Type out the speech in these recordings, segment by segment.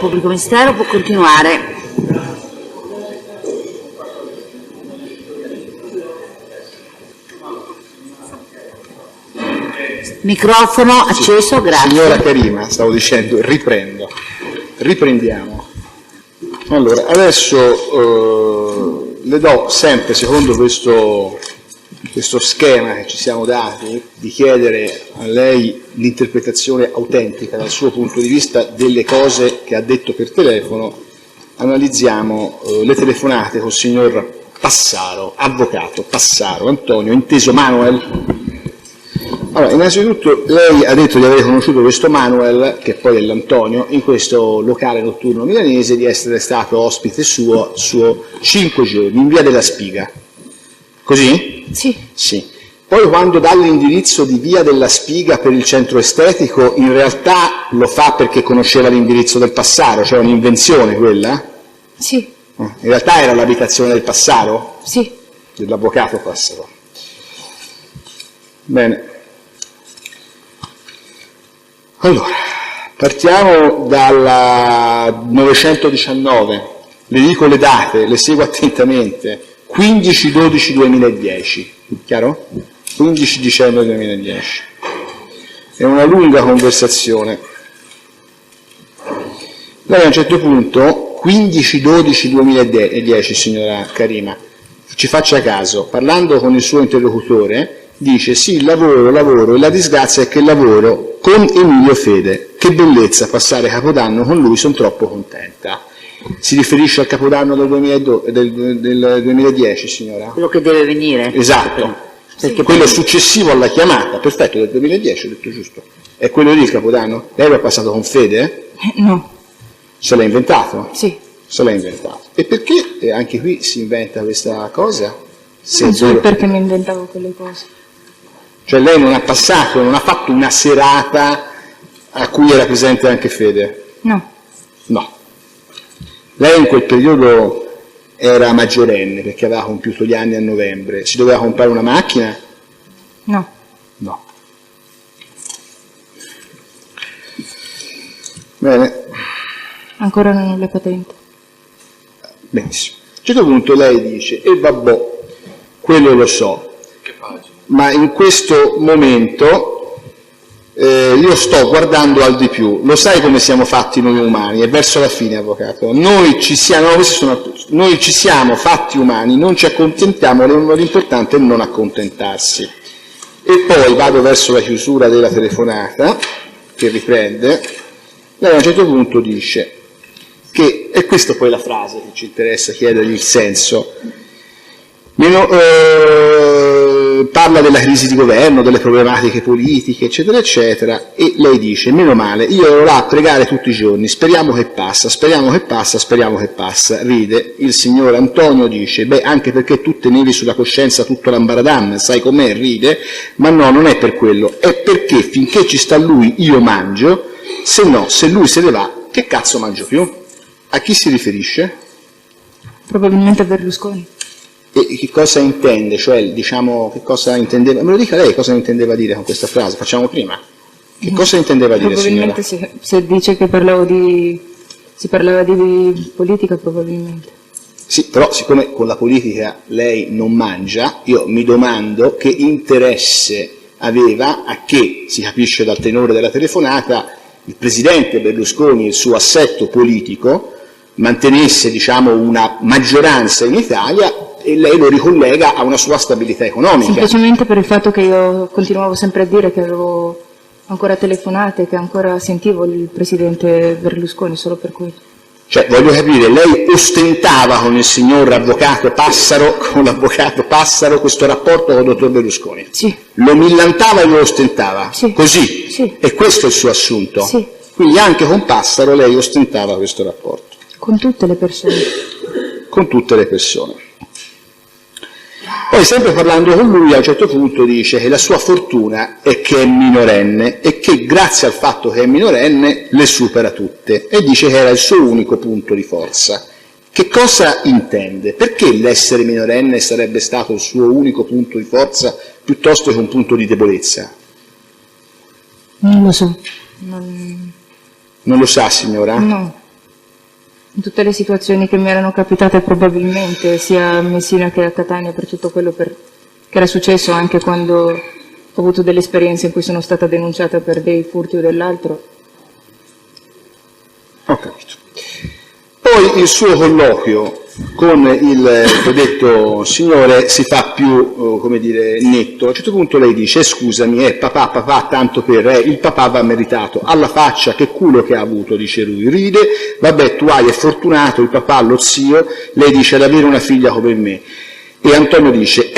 pubblico ministero può continuare. Microfono acceso, grazie. Signora Karima, stavo dicendo, riprendiamo. Allora, adesso le do sempre, secondo questo schema che ci siamo dati, di chiedere a lei l'interpretazione autentica dal suo punto di vista delle cose che ha detto per telefono. Analizziamo le telefonate col signor Passaro, avvocato Passaro, Antonio, inteso Manuel. Allora, innanzitutto lei ha detto di aver conosciuto questo Manuel, che poi è l'Antonio, in questo locale notturno milanese, di essere stato ospite suo 5 giorni, in via della Spiga. Così? Sì. Sì. Poi quando dà l'indirizzo di via della Spiga per il centro estetico, in realtà lo fa perché conosceva l'indirizzo del Passaro, cioè un'invenzione quella? Sì. In realtà era l'abitazione del Passaro? Sì. Dell'avvocato Passaro. Bene. Allora, partiamo dal 919, le dico le date, le seguo attentamente, 15-12-2010, chiaro? 15 dicembre 2010. È una lunga conversazione. Lei a un certo punto, 15-12-2010, signora Karima, ci faccia caso, parlando con il suo interlocutore, dice sì, lavoro e la disgrazia è che lavoro con Emilio Fede. Che bellezza passare Capodanno con lui, sono troppo contenta. Si riferisce al Capodanno del 2010, signora? Quello che deve venire. Esatto, perché quello successivo alla chiamata, perfetto, del 2010, ho detto giusto. È quello lì il Capodanno? Lei lo ha passato con Fede? No. Se l'ha inventato? Sì. Se l'ha inventato. E perché anche qui si inventa questa cosa? Non so perché mi inventavo quelle cose. Cioè lei non ha passato, non ha fatto una serata a cui era presente anche Fede? No. No. Lei in quel periodo era maggiorenne perché aveva compiuto gli anni a novembre. Si doveva comprare una macchina? No. No. Bene. Ancora non ho le patenti. Benissimo. A un certo punto lei dice, e vabbè, quello lo so. Che pagina? Ma in questo momento io sto guardando al di più. Lo sai come siamo fatti noi umani? È verso la fine, avvocato. Noi ci siamo fatti umani, non ci accontentiamo, l'importante è non accontentarsi. E poi vado verso la chiusura della telefonata, che riprende. Lei a un certo punto dice che, e questa poi è la frase che ci interessa chiedergli il senso, parla della crisi di governo, delle problematiche politiche, eccetera, eccetera, e lei dice, meno male, io ero là a pregare tutti i giorni, speriamo che passa, speriamo che passa, speriamo che passa, ride, il signor Antonio dice, beh, anche perché tu tenevi sulla coscienza tutto l'ambaradam, sai com'è, ride, ma no, non è per quello, è perché finché ci sta lui io mangio, se no, se lui se ne va, che cazzo mangio più? A chi si riferisce? Probabilmente Berlusconi. E che cosa intende? Cioè, diciamo, che cosa intendeva? Me lo dica lei cosa intendeva dire con questa frase, facciamo prima. Che cosa intendeva dire, signora? Probabilmente se dice che si parlava di politica, probabilmente. Sì, però siccome con la politica lei non mangia, io mi domando che interesse aveva, a che, si capisce dal tenore della telefonata, il presidente Berlusconi e il suo assetto politico mantenesse, diciamo, una maggioranza in Italia e lei lo ricollega a una sua stabilità economica. Semplicemente per il fatto che io continuavo sempre a dire che avevo ancora telefonate, che ancora sentivo il presidente Berlusconi, solo per quello. Cioè, voglio capire, lei ostentava con il signor avvocato Passaro, con l'avvocato Passaro, questo rapporto con il dottor Berlusconi? Sì. Lo millantava e lo ostentava? Sì. Così? Sì. E questo è il suo assunto? Sì. Quindi anche con Passaro lei ostentava questo rapporto? Con tutte le persone. Con tutte le persone. Poi, sempre parlando con lui, a un certo punto dice che la sua fortuna è che è minorenne e che grazie al fatto che è minorenne le supera tutte, e dice che era il suo unico punto di forza. Che cosa intende? Perché l'essere minorenne sarebbe stato il suo unico punto di forza piuttosto che un punto di debolezza? Non lo so. Non lo sa, signora? No. in tutte le situazioni che mi erano capitate probabilmente, sia a Messina che a Catania, per tutto quello che era successo, anche quando ho avuto delle esperienze in cui sono stata denunciata per dei furti o dell'altro. Ho capito. Poi il suo colloquio con il predetto signore si fa più, come dire, netto. A un certo punto lei dice: scusami, papà, tanto per, il papà va meritato, alla faccia, che culo che ha avuto, dice lui, ride, vabbè, tu hai, è fortunato, il papà, lo zio, lei dice ad avere una figlia come me. E Antonio dice: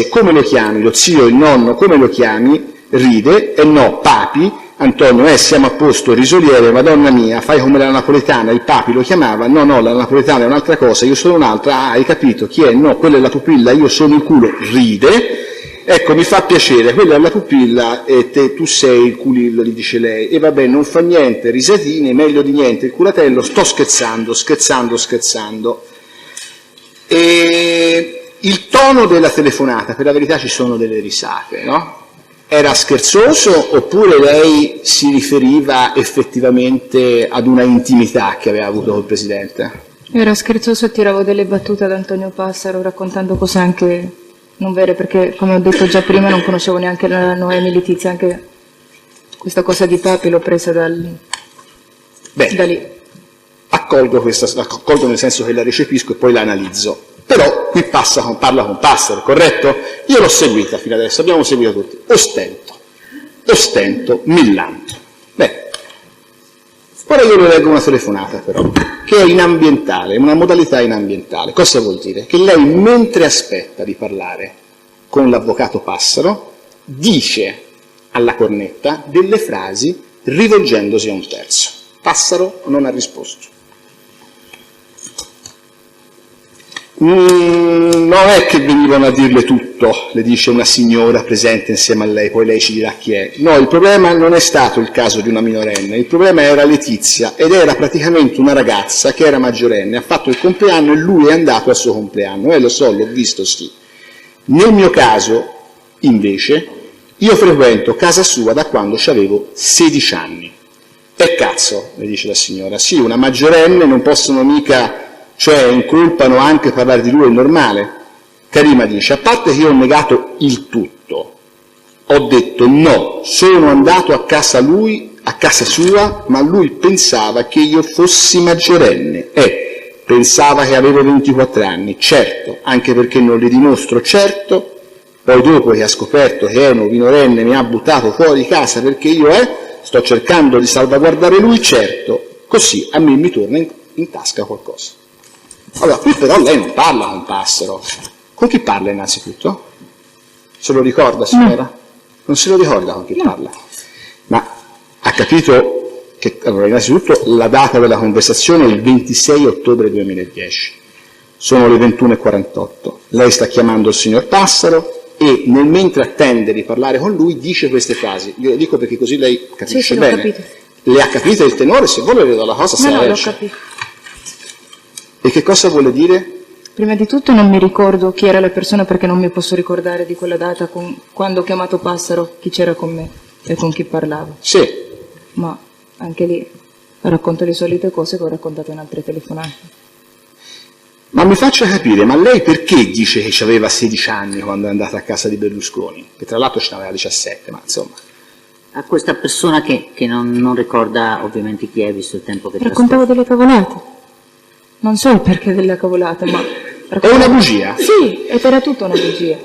come lo chiami, lo zio, il nonno, come lo chiami? Ride, e no, papi. Antonio, siamo a posto, risoliere, madonna mia, fai come la napoletana, il papi lo chiamava, no, la napoletana è un'altra cosa, io sono un'altra, hai capito, chi è? No, quella è la pupilla, io sono il culo, ride, ecco, mi fa piacere, quella è la pupilla e tu sei il culillo, gli dice lei, e vabbè, non fa niente, risatine, meglio di niente, il culatello, sto scherzando. E il tono della telefonata, per la verità ci sono delle risate, no? Era scherzoso oppure lei si riferiva effettivamente ad una intimità che aveva avuto col Presidente? Era scherzoso e tiravo delle battute ad Antonio Passaro raccontando cose anche non vere, perché come ho detto già prima non conoscevo neanche la Noemi Letizia, anche questa cosa di papi l'ho presa da lì. Accolgo nel senso che la recepisco e poi la analizzo. Però qui parla con Passaro, corretto? Io l'ho seguita fino adesso, abbiamo seguito tutti. Ostento, millanto. Ora io le leggo una telefonata però, che è inambientale, una modalità inambientale. Cosa vuol dire? Che lei, mentre aspetta di parlare con l'avvocato Passaro, dice alla cornetta delle frasi rivolgendosi a un terzo. Passaro non ha risposto. Non è che venivano a dirle tutto, le dice una signora presente insieme a lei, poi lei ci dirà chi è. No, il problema non è stato il caso di una minorenne, il problema era Letizia, ed era praticamente una ragazza che era maggiorenne, ha fatto il compleanno e lui è andato al suo compleanno. Lo so, l'ho visto, sì. Nel mio caso, invece, io frequento casa sua da quando avevo 16 anni. E cazzo, le dice la signora, sì, una maggiorenne non possono mica... cioè incolpano anche parlare di lui, è normale. Karima dice: a parte che io ho negato il tutto, ho detto no, sono andato a casa sua, ma lui pensava che io fossi maggiorenne, pensava che avevo 24 anni, certo, anche perché non le dimostro, certo, poi dopo che ha scoperto che ero minorenne mi ha buttato fuori casa perché io sto cercando di salvaguardare lui, certo, così a me mi torna in tasca qualcosa. Allora, qui però lei non parla con Passaro. Con chi parla innanzitutto? Se lo ricorda, signora? No. Non se lo ricorda con chi parla. Ma ha capito che, allora, innanzitutto, la data della conversazione è il 26 ottobre 2010. Sono le 21:48. Lei sta chiamando il signor Passaro e mentre attende di parlare con lui dice queste frasi. Io lo dico perché così lei capisce sì, bene. L'ho capito. Le ha capito il tenore? Se vuole le do la cosa, se la riesce. L'ho capito. E che cosa vuole dire? Prima di tutto non mi ricordo chi era la persona, perché non mi posso ricordare di quella data quando ho chiamato Passaro, chi c'era con me e con chi parlavo. Sì. Ma anche lì racconto le solite cose che ho raccontato in altre telefonate. Ma mi faccia capire, ma lei perché dice che aveva 16 anni quando è andata a casa di Berlusconi? Che tra l'altro ce n'aveva 17, ma insomma... A questa persona che non ricorda ovviamente chi è, visto il tempo che raccontavo delle cavolate. Non so il perché della cavolata, ma... È una bugia? Sì, era tutta una bugia.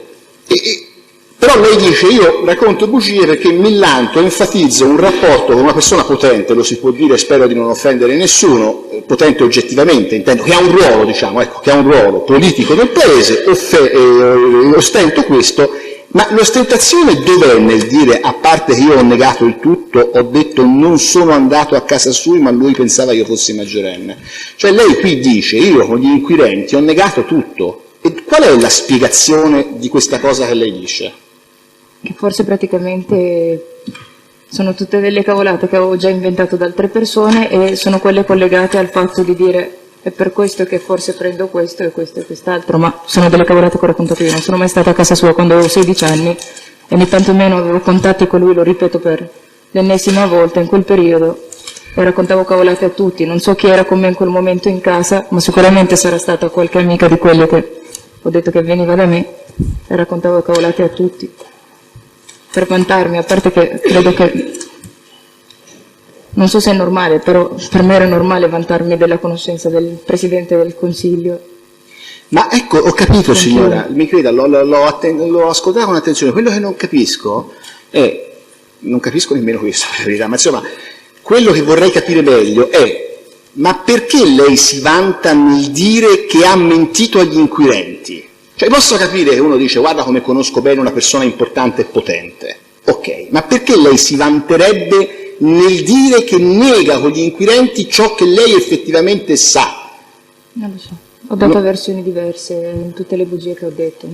Però lei dice: io racconto bugie perché millanto, enfatizzo un rapporto con una persona potente, lo si può dire, spero di non offendere nessuno, potente oggettivamente, intendo, che ha un ruolo, diciamo, che ha un ruolo politico del paese, ostento questo. Ma l'ostentazione dov'è nel dire, a parte che io ho negato il tutto, ho detto non sono andato a casa sua, ma lui pensava io fossi maggiorenne? Cioè lei qui dice: io con gli inquirenti ho negato tutto. E qual è la spiegazione di questa cosa che lei dice? Che forse praticamente sono tutte delle cavolate che avevo già inventato da altre persone e sono quelle collegate al fatto di dire è per questo che forse prendo questo e quest'altro, ma sono delle cavolate che ho raccontato io. Non sono mai stata a casa sua quando avevo 16 anni e né tantomeno avevo contatti con lui, lo ripeto per l'ennesima volta in quel periodo. e raccontavo cavolate a tutti. Non so chi era con me in quel momento in casa, ma sicuramente sarà stata qualche amica di quelle che ho detto che veniva da me e raccontavo cavolate a tutti. Per vantarmi, a parte che credo che, non so se è normale, però per me era normale vantarmi della conoscenza del Presidente del Consiglio. Ma ecco, ho capito signora, mi creda, l'ho ascoltato con attenzione. Quello che non capisco è, non capisco nemmeno questo per la verità, ma insomma, quello che vorrei capire meglio è, ma perché lei si vanta nel dire che ha mentito agli inquirenti? Cioè posso capire che uno dice guarda come conosco bene una persona importante e potente, ok, ma perché lei si vanterebbe nel dire che nega con gli inquirenti ciò che lei effettivamente sa? Non lo so, ho dato versioni diverse in tutte le bugie che ho detto,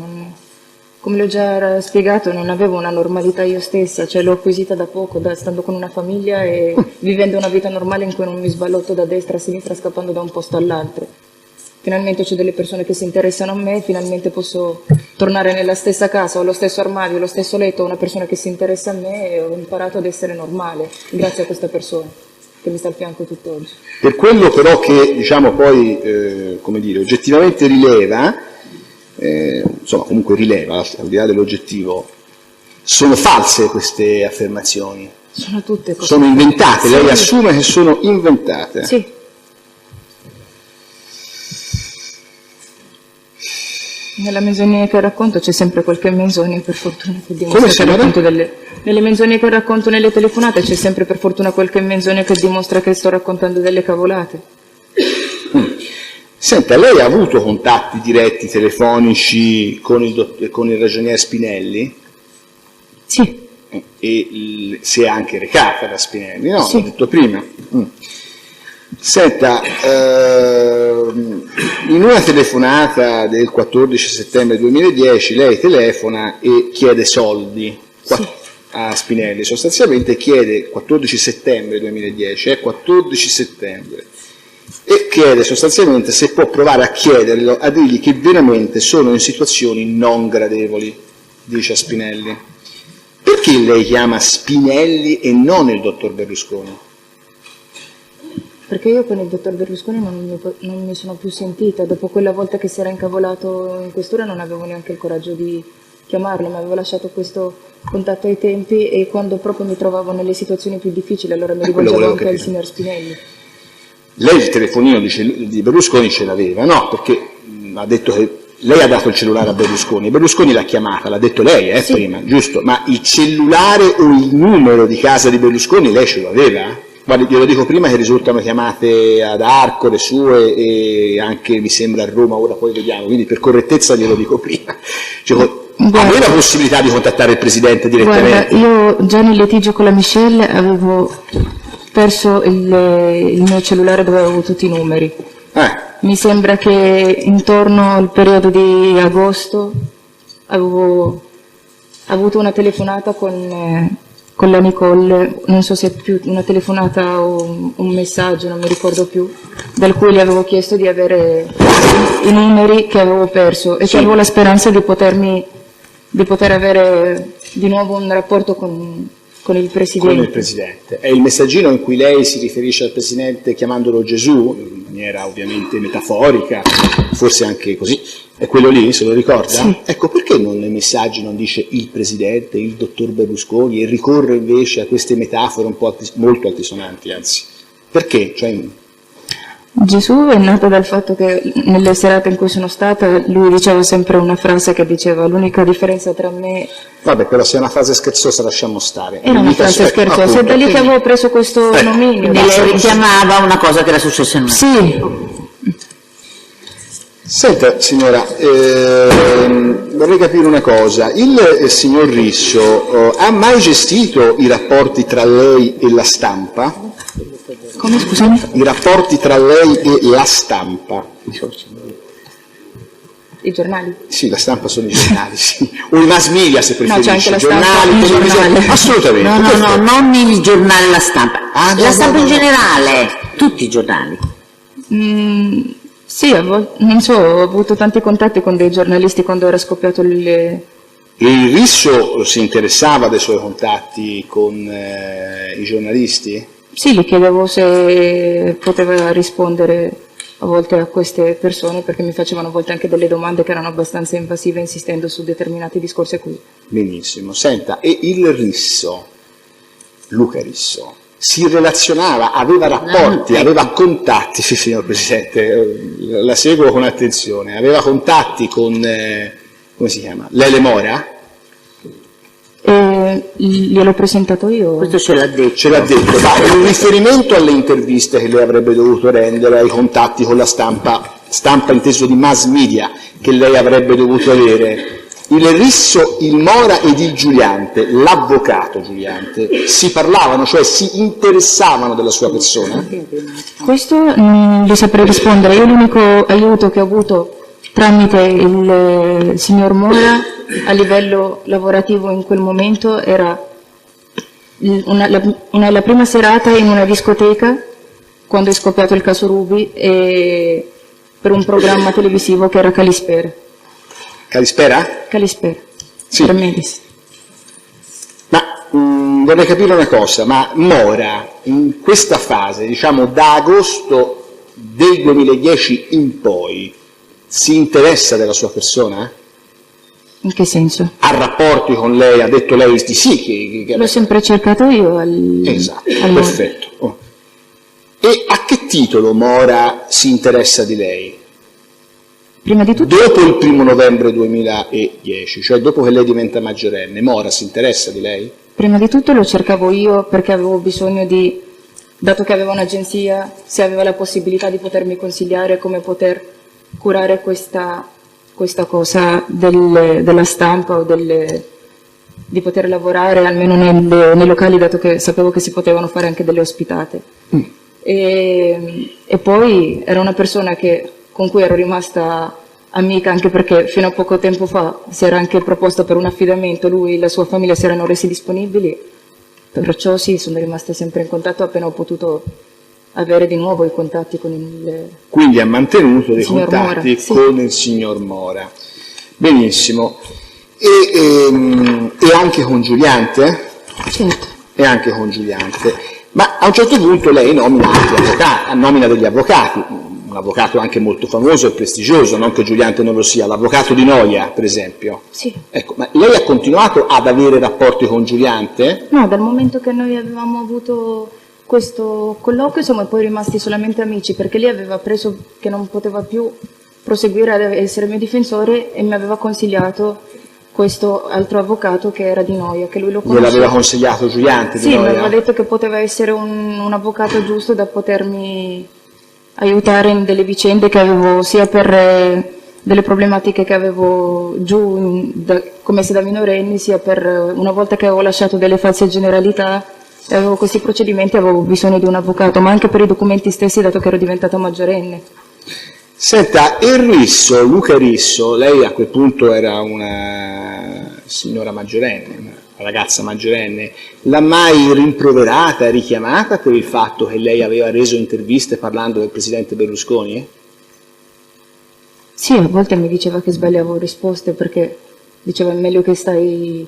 come le ho già spiegato non avevo una normalità io stessa, cioè l'ho acquisita da poco, stando con una famiglia e vivendo una vita normale in cui non mi sballotto da destra a sinistra scappando da un posto all'altro. Finalmente c'è delle persone che si interessano a me, finalmente posso tornare nella stessa casa, ho lo stesso armadio, lo stesso letto, ho una persona che si interessa a me e ho imparato ad essere normale, grazie a questa persona che mi sta al fianco tutt'oggi. Per quello però che, diciamo poi, come dire, oggettivamente rileva, insomma comunque rileva, al di là dell'oggettivo, sono false queste affermazioni? Sono tutte cose. Sono inventate, sì. Lei assume che sono inventate? Sì. Nella menzogna che racconto c'è sempre qualche menzogna, per fortuna, che dimostra che racconto nelle menzogne che racconto nelle telefonate c'è sempre per fortuna qualche menzogna che dimostra che sto raccontando delle cavolate. Senta, lei ha avuto contatti diretti telefonici con il ragionier Spinelli? Sì. E si è anche recata da Spinelli, no? Sì. L'ho detto prima. Senta, in una telefonata del 14 settembre 2010 lei telefona e chiede soldi a Spinelli, sostanzialmente chiede 14 settembre 2010, 14 settembre, e chiede sostanzialmente se può provare a chiederlo, a dirgli che veramente sono in situazioni non gradevoli, dice a Spinelli. Perché lei chiama Spinelli e non il dottor Berlusconi? Perché io con il dottor Berlusconi non mi sono più sentita, dopo quella volta che si era incavolato in questura non avevo neanche il coraggio di chiamarlo, mi avevo lasciato questo contatto ai tempi e quando proprio mi trovavo nelle situazioni più difficili allora mi rivolgevo anche al signor Spinelli. Lei il telefonino di Berlusconi ce l'aveva, no? Perché ha detto che lei ha dato il cellulare a Berlusconi, Berlusconi l'ha chiamata, l'ha detto lei sì. Prima, giusto? Ma il cellulare o il numero di casa di Berlusconi lei ce lo aveva? Guardi, glielo dico prima che risultano chiamate ad Arcore sue e anche mi sembra a Roma, ora poi vediamo, quindi per correttezza glielo dico prima. Cioè, aveva la possibilità di contattare il Presidente direttamente? Guarda, io già nel litigio con la Michelle avevo perso il mio cellulare dove avevo tutti i numeri. Mi sembra che intorno al periodo di agosto avevo avuto una telefonata con la Nicole, non so se è più una telefonata o un messaggio, non mi ricordo più, dal cui le avevo chiesto di avere i numeri che avevo perso e che avevo la speranza di poter avere di nuovo un rapporto con il Presidente. Con il Presidente. È il messaggino in cui lei si riferisce al Presidente chiamandolo Gesù, in maniera ovviamente metaforica, forse anche così. È quello lì, se lo ricorda? Sì. Ecco, perché nei messaggi non dice il Presidente, il dottor Berlusconi e ricorre invece a queste metafore un po' molto altisonanti, anzi? Perché? Cioè, Gesù è nato dal fatto che nelle serate in cui sono stata lui diceva sempre una frase che diceva l'unica differenza tra me... Vabbè, però se è una frase scherzosa lasciamo stare. Era una frase scherzosa, è da lì che avevo preso questo nominio. Quindi lei richiamava una cosa che era successa in una... Sì. Senta signora, vorrei capire una cosa, il signor Risso ha mai gestito i rapporti tra lei e la stampa? Come, scusami? I rapporti tra lei e la stampa? I giornali? Sì, la stampa sono i giornali, sì. O i mass media se preferisci. No, c'è anche la giornali, stampa, televisione, assolutamente. No, non il giornale La Stampa, la stampa in generale, tutti i giornali. Sì, non so, ho avuto tanti contatti con dei giornalisti quando era scoppiato il... E il Risso si interessava dei suoi contatti con i giornalisti? Sì, gli chiedevo se poteva rispondere a volte a queste persone, perché mi facevano a volte anche delle domande che erano abbastanza invasive, insistendo su determinati discorsi a cui. Benissimo. Senta, e il Risso, Luca Risso, si relazionava, aveva rapporti, aveva contatti, sì signor Presidente, la seguo con attenzione, aveva contatti con, come si chiama, Lele Mora? Gliel'ho presentato io. Questo ce l'ha detto. Ce l'ha detto, ma in riferimento alle interviste che lei avrebbe dovuto rendere, ai contatti con la stampa inteso di mass media, che lei avrebbe dovuto avere, il Risso, il Mora ed il Giuliante, l'avvocato Giuliante, si parlavano, cioè si interessavano della sua persona? Questo non le saprei rispondere. Io l'unico aiuto che ho avuto tramite il signor Mora a livello lavorativo in quel momento era la prima serata in una discoteca, quando è scoppiato il caso Ruby, e per un programma televisivo che era Calispera. Calispera? Calispera, Sì. per Medis. Ma vorrei capire una cosa, ma Mora in questa fase, diciamo da agosto del 2010 in poi, si interessa della sua persona? In che senso? Ha rapporti con lei? Ha detto lei di sì? L'ho sempre cercato io Esatto, al Mora. perfetto. Oh. E a che titolo Mora si interessa di lei? Prima di tutto, Dopo il 1 novembre 2010, cioè dopo che lei diventa maggiorenne, Mora si interessa di lei? prima di tutto lo cercavo io perché avevo bisogno di, dato che aveva un'agenzia, se aveva la possibilità di potermi consigliare come poter curare questa cosa della stampa o di poter lavorare almeno nei locali, dato che sapevo che si potevano fare anche delle ospitate. E poi era una persona con cui ero rimasta amica, anche perché fino a poco tempo fa si era anche proposto per un affidamento, lui e la sua famiglia si erano resi disponibili, perciò sì, sono rimasta sempre in contatto appena ho potuto avere di nuovo i contatti con il... Quindi ha mantenuto dei signor contatti Mora, sì. con il signor Mora. Benissimo. E anche con Giuliante? Certo. E anche con Giuliante. Ma a un certo punto lei nomina degli avvocati, un avvocato anche molto famoso e prestigioso, non che Giuliante non lo sia, l'avvocato di Noia, per esempio. Sì. Ecco, ma lei ha continuato ad avere rapporti con Giuliante? No, dal momento che noi avevamo avuto questo colloquio siamo poi rimasti solamente amici, perché lei aveva preso che non poteva più proseguire ad essere mio difensore e mi aveva consigliato questo altro avvocato che era di Noia, che lui lo conosceva. Gliel'aveva consigliato Giuliante di Sì, mi Noia? aveva detto che poteva essere un avvocato giusto da potermi aiutare in delle vicende che avevo, sia per delle problematiche che avevo giù commesse da minorenni, sia per una volta che avevo lasciato delle false generalità e avevo questi procedimenti, avevo bisogno di un avvocato, ma anche per i documenti stessi, dato che ero diventata maggiorenne. Senta, e Risso, Luca Risso, lei a quel punto era una signora maggiorenne, una ragazza maggiorenne, l'ha mai rimproverata, richiamata per il fatto che lei aveva reso interviste parlando del presidente Berlusconi? Sì, a volte mi diceva che sbagliavo risposte, perché diceva è meglio che stai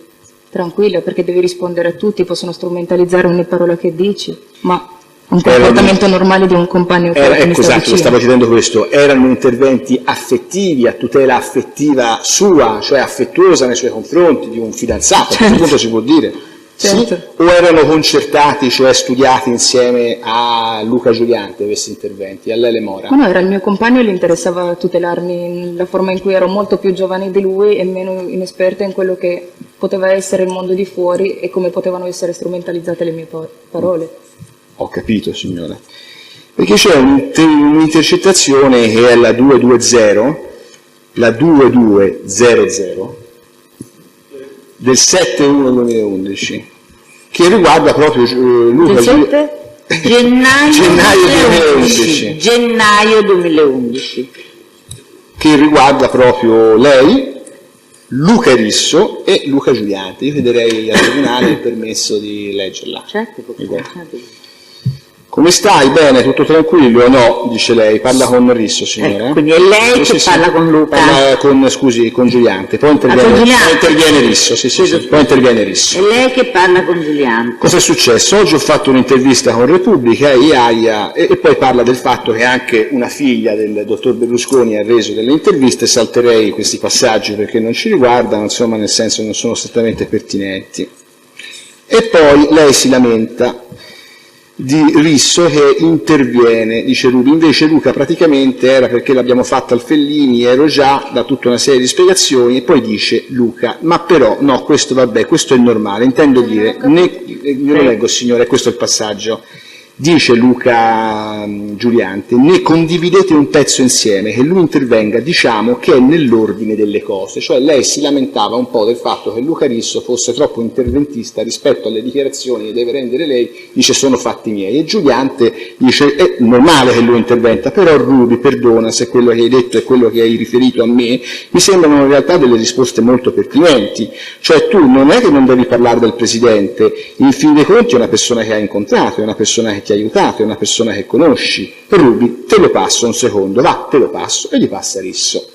tranquilla, perché devi rispondere a tutti, possono strumentalizzare ogni parola che dici, ma un comportamento normale di un compagno che mi sta Esatto, vicino. stavo chiedendo questo, erano interventi affettivi, a tutela affettiva sua, cioè affettuosa nei suoi confronti, di un fidanzato, a questo punto si può dire? Certo. Sì? O erano concertati, cioè studiati insieme a Luca Giuliante questi interventi, a Lele Mora? Ma no, era il mio compagno e gli interessava tutelarmi nella forma in cui ero molto più giovane di lui e meno inesperta in quello che poteva essere il mondo di fuori e come potevano essere strumentalizzate le mie parole. Ho capito, signora. Perché c'è un'intercettazione che è la 2200 del 7/1/2011 che riguarda proprio Luca Del 7 gennaio 2011. Gennaio 2011. Che riguarda proprio lei, Luca Risso e Luca Giuliante. Io chiederei al tribunale il permesso di leggerla. Certo, Come stai? Bene, tutto tranquillo? No, dice lei, parla con Risso, signora. Quindi è lei che parla con Luca? Con Giuliante, poi interviene Risso, poi interviene Risso. È lei che parla con Giuliante. Cosa è successo? Oggi ho fatto un'intervista con Repubblica e poi parla del fatto che anche una figlia del dottor Berlusconi ha reso delle interviste. Salterei questi passaggi perché non ci riguardano, insomma, nel senso non sono strettamente pertinenti. E poi lei si lamenta di Risso che interviene, dice Rubi, invece Luca praticamente era perché l'abbiamo fatta al Fellini, ero già, da tutta una serie di spiegazioni, e poi dice Luca, ma però no, questo vabbè, questo è normale, intendo dire, io lo leggo signore, questo è il passaggio, dice Luca Giuliante, ne condividete un pezzo insieme, che lui intervenga, diciamo che è nell'ordine delle cose, cioè lei si lamentava un po' del fatto che Luca Risso fosse troppo interventista rispetto alle dichiarazioni che deve rendere lei, dice sono fatti miei, e Giuliante dice è normale che lui interventa, però Rubi, perdona se quello che hai detto è quello che hai riferito a me, mi sembrano in realtà delle risposte molto pertinenti, cioè tu non è che non devi parlare del Presidente, in fin dei conti è una persona che hai incontrato, è una persona che ti ha aiutato, è una persona che conosci. Rubi, te lo passo un secondo, va, te lo passo, e gli passa Risso.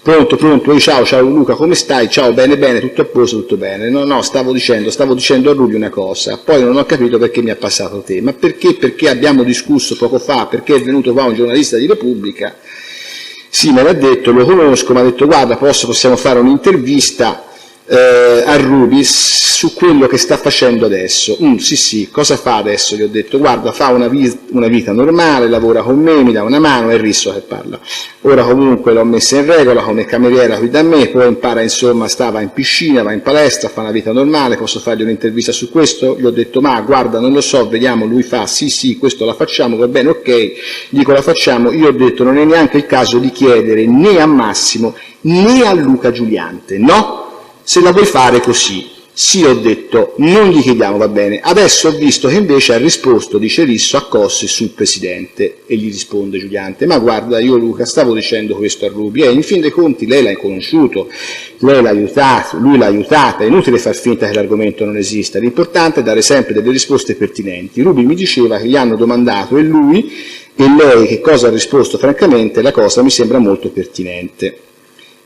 Pronto, ciao Luca, come stai? Ciao, bene, tutto a posto, tutto bene. No, stavo dicendo a Rubi una cosa, poi non ho capito perché mi ha passato te, ma perché? Perché abbiamo discusso poco fa, perché è venuto qua un giornalista di Repubblica, sì, me l'ha detto, lo conosco, mi ha detto guarda, possiamo fare un'intervista a Rubi su quello che sta facendo adesso. Sì, cosa fa adesso? Gli ho detto, guarda, fa una vita normale, lavora con me, mi dà una mano, è Risso che parla. Ora comunque l'ho messa in regola come cameriera qui da me, poi impara, insomma, va in piscina, va in palestra, fa una vita normale, posso fargli un'intervista su questo? Gli ho detto, ma guarda, non lo so, vediamo, lui fa, sì, questo la facciamo, va bene, ok, dico la facciamo, io ho detto, non è neanche il caso di chiedere né a Massimo né a Luca Giuliante, no? Se la vuoi fare così. Sì, ho detto, non gli chiediamo, va bene. Adesso ho visto che invece ha risposto, dice Risso, a Cossi sul Presidente. E gli risponde Giuliante, ma guarda, io Luca stavo dicendo questo a Rubi, in fin dei conti lei l'ha conosciuto, lei l'ha aiutato, lui l'ha aiutata, è inutile far finta che l'argomento non esista, l'importante è dare sempre delle risposte pertinenti. Rubi mi diceva che gli hanno domandato e lui e lei che cosa ha risposto, francamente la cosa mi sembra molto pertinente.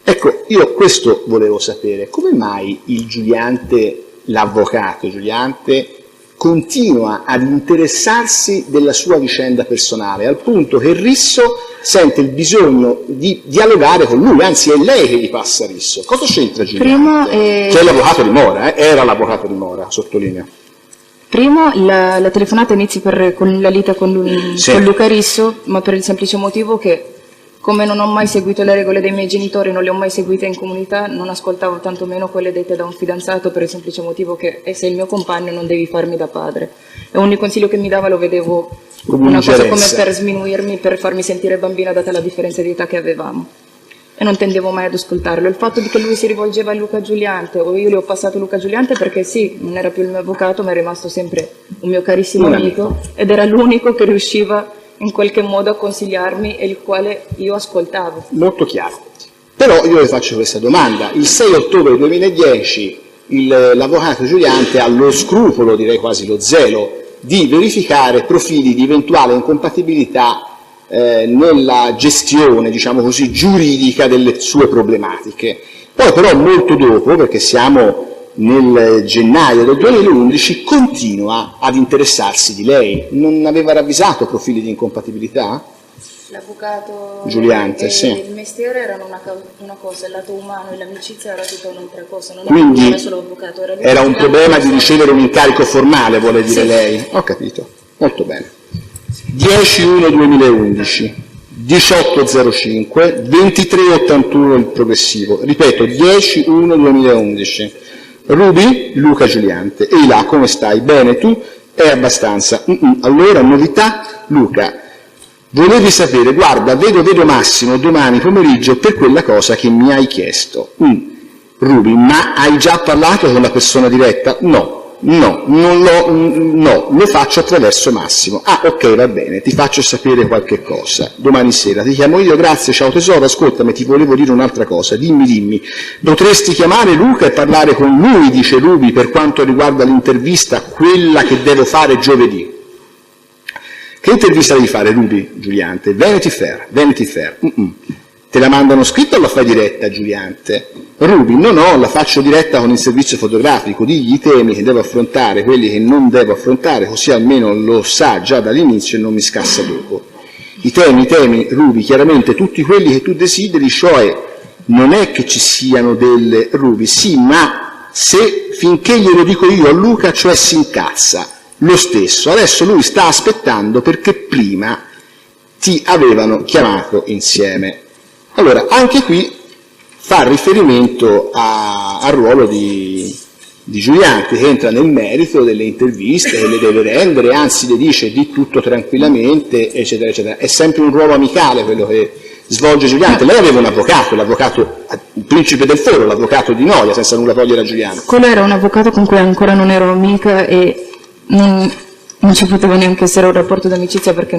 Ecco, io questo volevo sapere, come mai il Giuliante, l'avvocato Giuliante, continua ad interessarsi della sua vicenda personale, al punto che Risso sente il bisogno di dialogare con lui, anzi è lei che gli passa Risso. Cosa c'entra Giuliante? Che è l'avvocato di Mora, era l'avvocato di Mora, sottolineo. Primo, la telefonata inizia con la lite con Luca Risso, ma per il semplice motivo che come non ho mai seguito le regole dei miei genitori, non le ho mai seguite in comunità, non ascoltavo tantomeno quelle dette da un fidanzato per il semplice motivo che sei il mio compagno non devi farmi da padre. E ogni consiglio che mi dava lo vedevo una cosa come per sminuirmi, per farmi sentire bambina data la differenza di età che avevamo. E non tendevo mai ad ascoltarlo. Il fatto di che lui si rivolgeva a Luca Giuliante, o io le ho passato Luca Giuliante perché sì, non era più il mio avvocato, ma è rimasto sempre un mio carissimo amico, ed era l'unico che riusciva in qualche modo a consigliarmi e il quale io ascoltavo. Molto chiaro. Però io le faccio questa domanda. Il 6 ottobre 2010 l'avvocato Giuliante ha lo scrupolo, direi quasi lo zelo, di verificare profili di eventuale incompatibilità nella gestione, diciamo così, giuridica delle sue problematiche. Poi però molto dopo, perché siamo nel gennaio del 2011, continua ad interessarsi di lei. Non aveva ravvisato profili di incompatibilità? L'avvocato Giuliante, e sì. Il mestiere erano una cosa, il lato umano e l'amicizia era tutta un'altra cosa. Quindi era solo avvocato, era un problema di ricevere un incarico formale, vuole dire sì. Lei? Ho capito, molto bene. 10/1/2011, 18:05, 23:81 il progressivo, ripeto 10/1/2011. Rubi, Luca Giuliante. Ehi là, come stai? Bene, tu? Abbastanza. Allora, novità? Luca, volevi sapere, guarda, vedo Massimo domani pomeriggio per quella cosa che mi hai chiesto. Rubi, ma hai già parlato con la persona diretta? No, lo faccio attraverso Massimo. Ah, ok, va bene, ti faccio sapere qualche cosa. Domani sera ti chiamo io, grazie, ciao tesoro, ascoltami, ti volevo dire un'altra cosa, dimmi. Potresti chiamare Luca e parlare con lui, dice Rubi, per quanto riguarda l'intervista, quella che devo fare giovedì. Che intervista devi fare, Ruby, Giuliante? Vanity Fair. Te la mandano scritta o la fai diretta, Giuliante? Ruby, no, la faccio diretta con il servizio fotografico, digli i temi che devo affrontare, quelli che non devo affrontare, così almeno lo sa già dall'inizio e non mi scassa dopo. I temi, Ruby, chiaramente tutti quelli che tu desideri, cioè non è che ci siano delle Ruby, sì, ma se finché glielo dico io a Luca, cioè si incazza, lo stesso. Adesso lui sta aspettando perché prima ti avevano chiamato insieme. Allora, anche qui fa riferimento al ruolo di Giuliante, che entra nel merito delle interviste, che le deve rendere, anzi le dice di tutto tranquillamente, eccetera, eccetera. È sempre un ruolo amicale quello che svolge Giuliante. Lei aveva un avvocato, l'avvocato, il principe del foro, l'avvocato di Noia, senza nulla togliere a Giuliante. Quello era un avvocato con cui ancora non ero amica e non ci poteva neanche essere un rapporto d'amicizia perché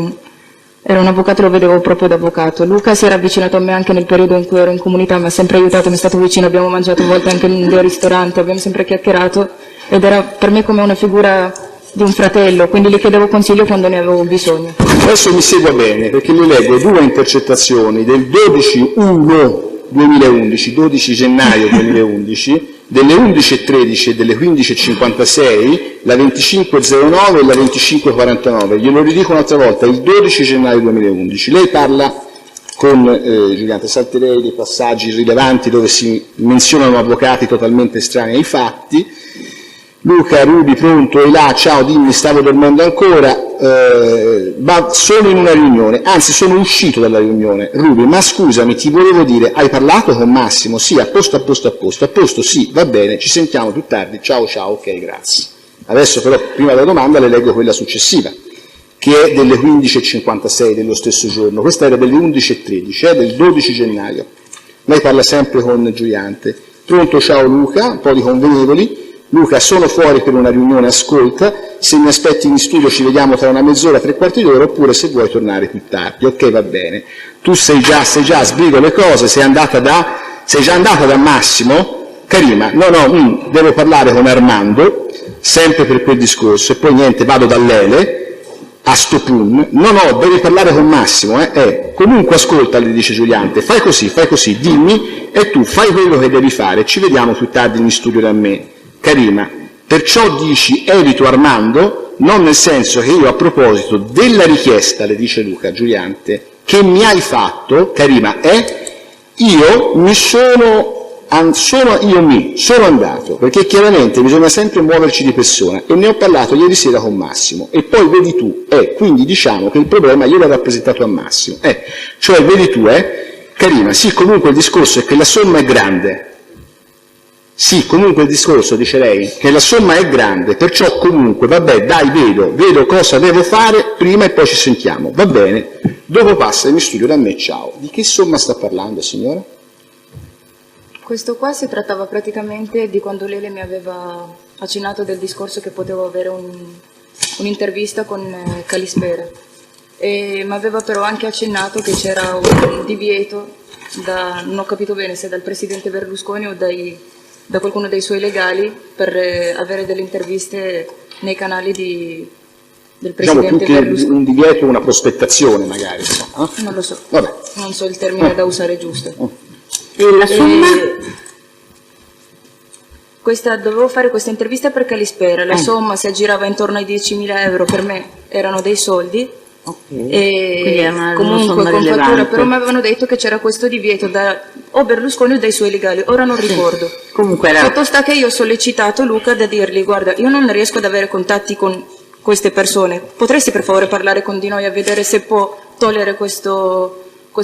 era un avvocato, lo vedevo proprio da avvocato. Luca si era avvicinato a me anche nel periodo in cui ero in comunità, mi ha sempre aiutato, mi è stato vicino, abbiamo mangiato a volte anche in due ristoranti, abbiamo sempre chiacchierato ed era per me come una figura di un fratello, quindi gli chiedevo consiglio quando ne avevo bisogno. Adesso mi segua bene, perché le leggo due intercettazioni del 12 gennaio 2011, delle 11.13 e delle 15.56, la 25.09 e la 25.49. Glielo ridico un'altra volta, il 12 gennaio 2011. Lei parla con Giuliante, salterei dei passaggi rilevanti dove si menzionano avvocati totalmente estranei ai fatti. Luca, Ruby, pronto, e là, ciao, dimmi, stavo dormendo ancora, ma sono in una riunione, anzi sono uscito dalla riunione. Ruby, ma scusami, ti volevo dire, hai parlato con Massimo? Sì, a posto, sì, va bene, ci sentiamo più tardi, ciao, ok, grazie. Adesso però, prima della domanda, le leggo quella successiva, che è delle 15.56 dello stesso giorno, questa era delle 11.13, del 12 gennaio. Lei parla sempre con Giuliante. Pronto, ciao Luca, un po' di convenevoli. Luca, sono fuori per una riunione, ascolta, se mi aspetti in studio ci vediamo tra una mezz'ora, 3/4 d'ora, oppure se vuoi tornare più tardi. Ok, va bene. Tu sei già, sbrigo le cose, sei già andata da Massimo? Karima, no, devo parlare con Armando, sempre per quel discorso, e poi niente, vado da Lele, a sto pun. No, devi parlare con Massimo, Comunque ascolta, le dice Giuliante, fai così, dimmi, e tu fai quello che devi fare, ci vediamo più tardi in studio da me. Karima, perciò dici evito Armando, non nel senso che io a proposito della richiesta, le dice Luca, Giuliante, che mi hai fatto, Karima, io sono andato, perché chiaramente bisogna sempre muoverci di persona, e ne ho parlato ieri sera con Massimo, e poi vedi tu, quindi diciamo che il problema io l'ho rappresentato a Massimo, cioè vedi tu, Karima, sì, comunque il discorso è che la somma è grande. Sì, comunque il discorso, dice lei, che la somma è grande, perciò comunque, vabbè, dai, vedo cosa devo fare prima e poi ci sentiamo, va bene, dopo passa in studio da me, ciao. Di che somma sta parlando, signora? Questo qua si trattava praticamente di quando Lele mi aveva accennato del discorso che potevo avere un'intervista con Calispera, e mi aveva però anche accennato che c'era un divieto, non ho capito bene se dal presidente Berlusconi o da qualcuno dei suoi legali per avere delle interviste nei canali del presidente più che Berlusconi. Un divieto, una prospettazione magari. No? Non lo so, Vabbè. non so il termine da usare giusto. E la somma? Dovevo fare questa intervista per Calispera, la somma si aggirava intorno ai 10.000 euro, per me erano dei soldi. Okay. E una comunque somma con fattura, rilevante. però mi avevano detto che c'era questo divieto o Berlusconi o dai suoi legali, ora non ricordo. Comunque Fatto sta che io ho sollecitato Luca da dirgli: guarda, io non riesco ad avere contatti con queste persone, potresti per favore parlare con Di Noi a vedere se può togliere questo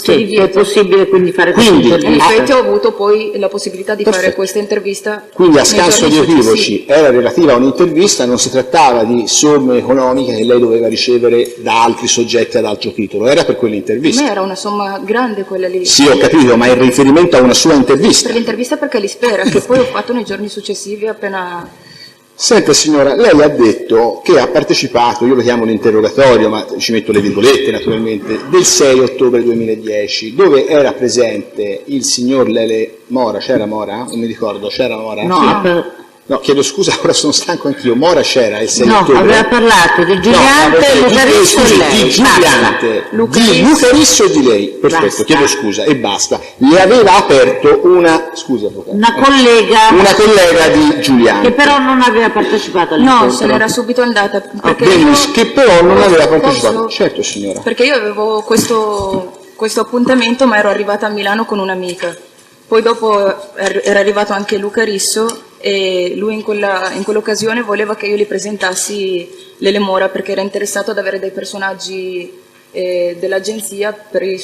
divieto? È possibile quindi fare questa In intervista? effetti ho avuto poi la possibilità di fare questa intervista. Quindi a nei scanso giorni di equivoci successivi. era relativa a un'intervista, non si trattava di somme economiche che lei doveva ricevere da altri soggetti ad altro titolo, era per Per quell'intervista. me era una somma grande quella lì. Sì, ho capito, ma in riferimento a una sua intervista. Per l'intervista per Calispera, che poi ho fatto nei giorni successivi appena... Senta signora, lei ha detto che ha partecipato, io lo chiamo l'interrogatorio, ma ci metto le virgolette naturalmente, del 6 ottobre 2010, dove era presente il signor Lele Mora, c'era Mora? Non mi ricordo, c'era Mora? No, No, chiedo scusa, ora sono stanco anch'io. Mora c'era il 6 No, ottobre. aveva parlato di Giuliante, Luca Risso e lei. Di Giuliante, di Luca Risso e di lei. Perfetto, Basta. chiedo scusa e basta. Le aveva aperto una, scusa avvocato, Una collega di Giuliante. che però non aveva partecipato all'incontro. No, se n'era subito andata. Perché Benissimo, che però non aveva Posso? partecipato. Certo, signora. Perché io avevo questo appuntamento, ma ero arrivata a Milano con un'amica. Poi dopo era arrivato anche Luca Risso e lui in quell'occasione voleva che io gli presentassi Lele Mora perché era interessato ad avere dei personaggi dell'agenzia per i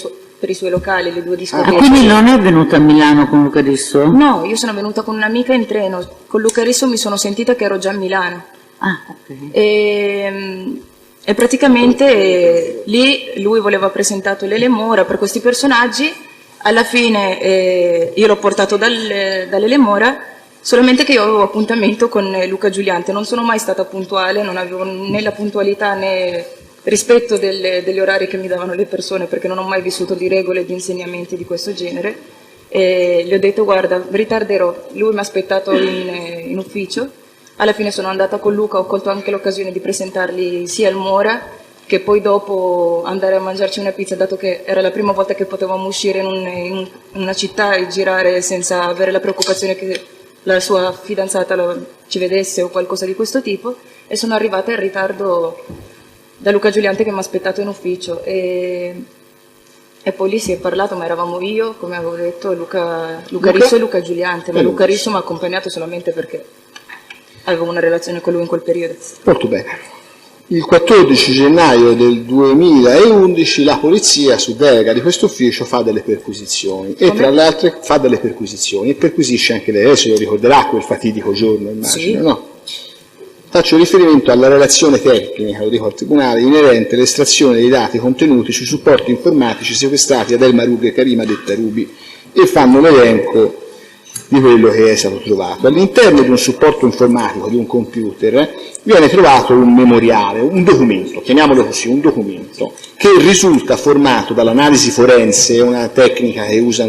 suoi locali, le 2 discoteche. Quindi non è venuta a Milano con Luca Risso? No, io sono venuta con un'amica in treno. Con Luca Risso mi sono sentita che ero già a Milano. Ah, ok. E praticamente lì lui voleva presentato Lele Mora per questi personaggi. Alla fine io l'ho portato da Lele Mora, solamente che io avevo appuntamento con Luca Giuliante. Non sono mai stata puntuale, non avevo né la puntualità né rispetto degli orari che mi davano le persone, perché non ho mai vissuto di regole e di insegnamenti di questo genere. E gli ho detto: guarda, ritarderò. Lui mi ha aspettato in ufficio. Alla fine sono andata con Luca, ho colto anche l'occasione di presentargli sia il Mora che poi dopo andare a mangiarci una pizza, dato che era la prima volta che potevamo uscire in una città e girare senza avere la preoccupazione che la sua fidanzata ci vedesse o qualcosa di questo tipo. E sono arrivata in ritardo da Luca Giuliante che mi ha aspettato in ufficio e poi lì si è parlato, ma eravamo io, come avevo detto, Luca Risso e Luca Giuliante, ma Luca Risso mi ha accompagnato solamente perché avevo una relazione con lui in quel periodo. Molto bene. Il 14 gennaio del 2011 la polizia, su delega di questo ufficio, fa delle perquisizioni e tra le altre fa delle perquisizioni e perquisisce anche lei, se lo ricorderà quel fatidico giorno, immagino, sì. No? Faccio riferimento alla relazione tecnica, lo dico al Tribunale, inerente all'estrazione dei dati contenuti sui supporti informatici sequestrati ad Elma Ruga e Karima detta Rubi e fanno l'elenco di quello che è stato trovato. All'interno di un supporto informatico, di un computer, viene trovato un memoriale, un documento, chiamiamolo così, un documento, che risulta formato dall'analisi forense, una tecnica che usa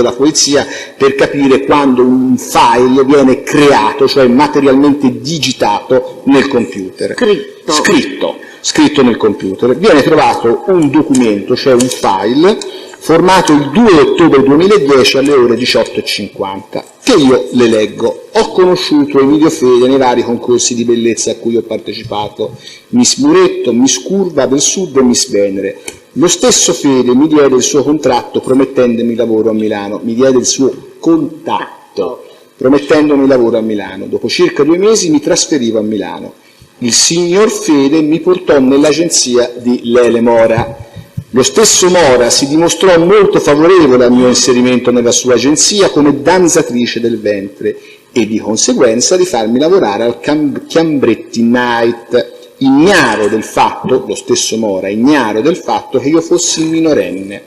la polizia per capire quando un file viene creato, cioè materialmente digitato nel computer. Scritto nel computer. Viene trovato un documento, cioè un file, formato il 2 ottobre 2010 alle ore 18:50, che io le leggo. Ho conosciuto Emilio Fede nei vari concorsi di bellezza a cui ho partecipato, Miss Muretto, Miss Curva del Sud e Miss Venere. Lo stesso Fede mi diede il suo contratto promettendomi lavoro a Milano, mi diede il suo contatto promettendomi lavoro a Milano. Dopo circa 2 mesi mi trasferivo a Milano. Il signor Fede mi portò nell'agenzia di Lele Mora. Lo stesso Mora si dimostrò molto favorevole al mio inserimento nella sua agenzia come danzatrice del ventre e di conseguenza di farmi lavorare al Chiambretti Night, ignaro del fatto, lo stesso Mora, ignaro del fatto che io fossi minorenne.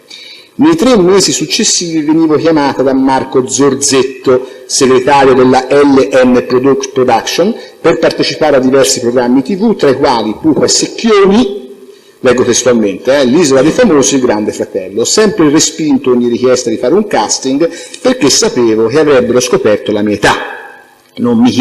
Nei 3 mesi successivi venivo chiamata da Marco Zorzetto, segretario della LM Production, per partecipare a diversi programmi TV, tra i quali Pupa e Secchioni, leggo testualmente, L'isola dei famosi, il Grande Fratello. Ho sempre respinto ogni richiesta di fare un casting perché sapevo che avrebbero scoperto la mia età. Non mi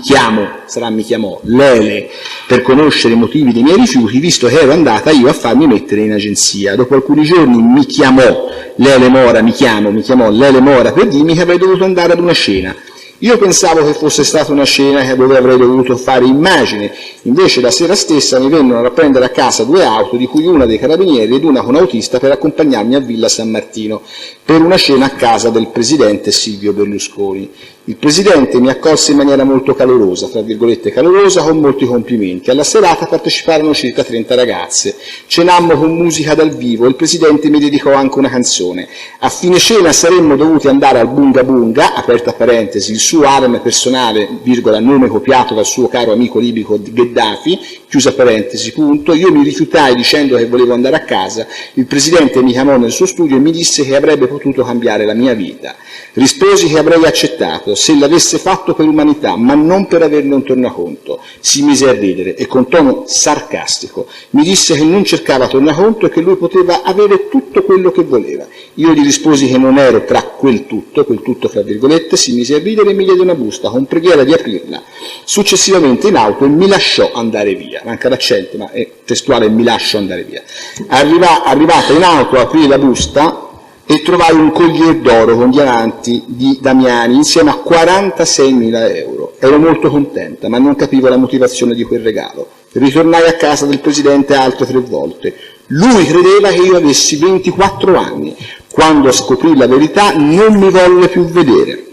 chiamò Lele per conoscere i motivi dei miei rifiuti, visto che ero andata io a farmi mettere in agenzia. Dopo alcuni giorni mi chiamò Lele Mora per dirmi che avrei dovuto andare ad una cena. Io pensavo che fosse stata una scena dove avrei dovuto fare immagine, invece la sera stessa mi vennero a prendere a casa 2 auto, di cui una dei carabinieri ed una con autista, per accompagnarmi a Villa San Martino per una cena a casa del presidente Silvio Berlusconi. Il presidente mi accolse in maniera molto calorosa, tra virgolette calorosa, con molti complimenti. Alla serata parteciparono circa 30 ragazze. Cenammo con musica dal vivo e il presidente mi dedicò anche una canzone. A fine cena saremmo dovuti andare al Bunga Bunga, aperta parentesi, il suo harem personale, virgola, nome copiato dal suo caro amico libico Gheddafi, chiusa parentesi, punto. Io mi rifiutai dicendo che volevo andare a casa. Il presidente mi chiamò nel suo studio e mi disse che avrebbe potuto cambiare la mia vita. Risposi che avrei accettato. ringraziato se l'avesse fatto per umanità, ma non per averne un tornaconto. Si mise a ridere e con tono sarcastico mi disse che non cercava tornaconto e che lui poteva avere tutto quello che voleva. Io gli risposi che non ero tra quel tutto fra virgolette, si mise a ridere e mi diede una busta con preghiera di aprirla. Successivamente in auto e mi lasciò andare via. Manca l'accento, ma è testuale, mi lascio andare via. Arrivata in auto aprì la busta e trovai un collier d'oro con diamanti di Damiani insieme a 46.000 euro. Ero molto contenta, ma non capivo la motivazione di quel regalo. Ritornai a casa del presidente altre 3 volte. Lui credeva che io avessi 24 anni. Quando scoprì la verità non mi volle più vedere.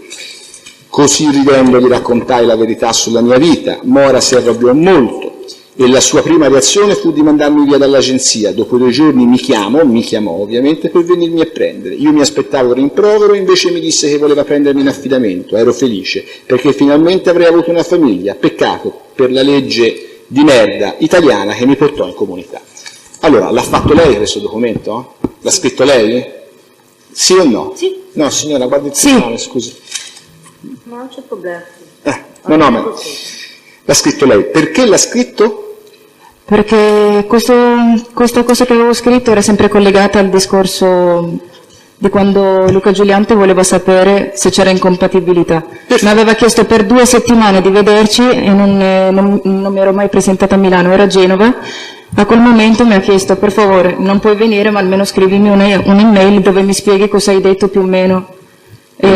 Così ridendo gli raccontai la verità sulla mia vita. Mora si arrabbiò molto e la sua prima reazione fu di mandarmi via dall'agenzia. Dopo 2 giorni mi chiamò ovviamente per venirmi a prendere. Io mi aspettavo il rimprovero, invece mi disse che voleva prendermi in affidamento. Ero felice perché finalmente avrei avuto una famiglia. Peccato per la legge di merda italiana che mi portò in comunità. Allora, l'ha fatto lei questo documento? L'ha scritto lei? Sì o no? Sì. No, signora, guardi il tribunale, scusi. Ma non c'è problema. No, ma l'ha scritto lei. Perché l'ha scritto? Perché questa cosa che avevo scritto era sempre collegata al discorso di quando Luca Giuliante voleva sapere se c'era incompatibilità. Mi aveva chiesto per 2 settimane di vederci e non mi ero mai presentata a Milano, era a Genova. A quel momento mi ha chiesto: per favore, non puoi venire, ma almeno scrivimi un'email dove mi spieghi cosa hai detto più o meno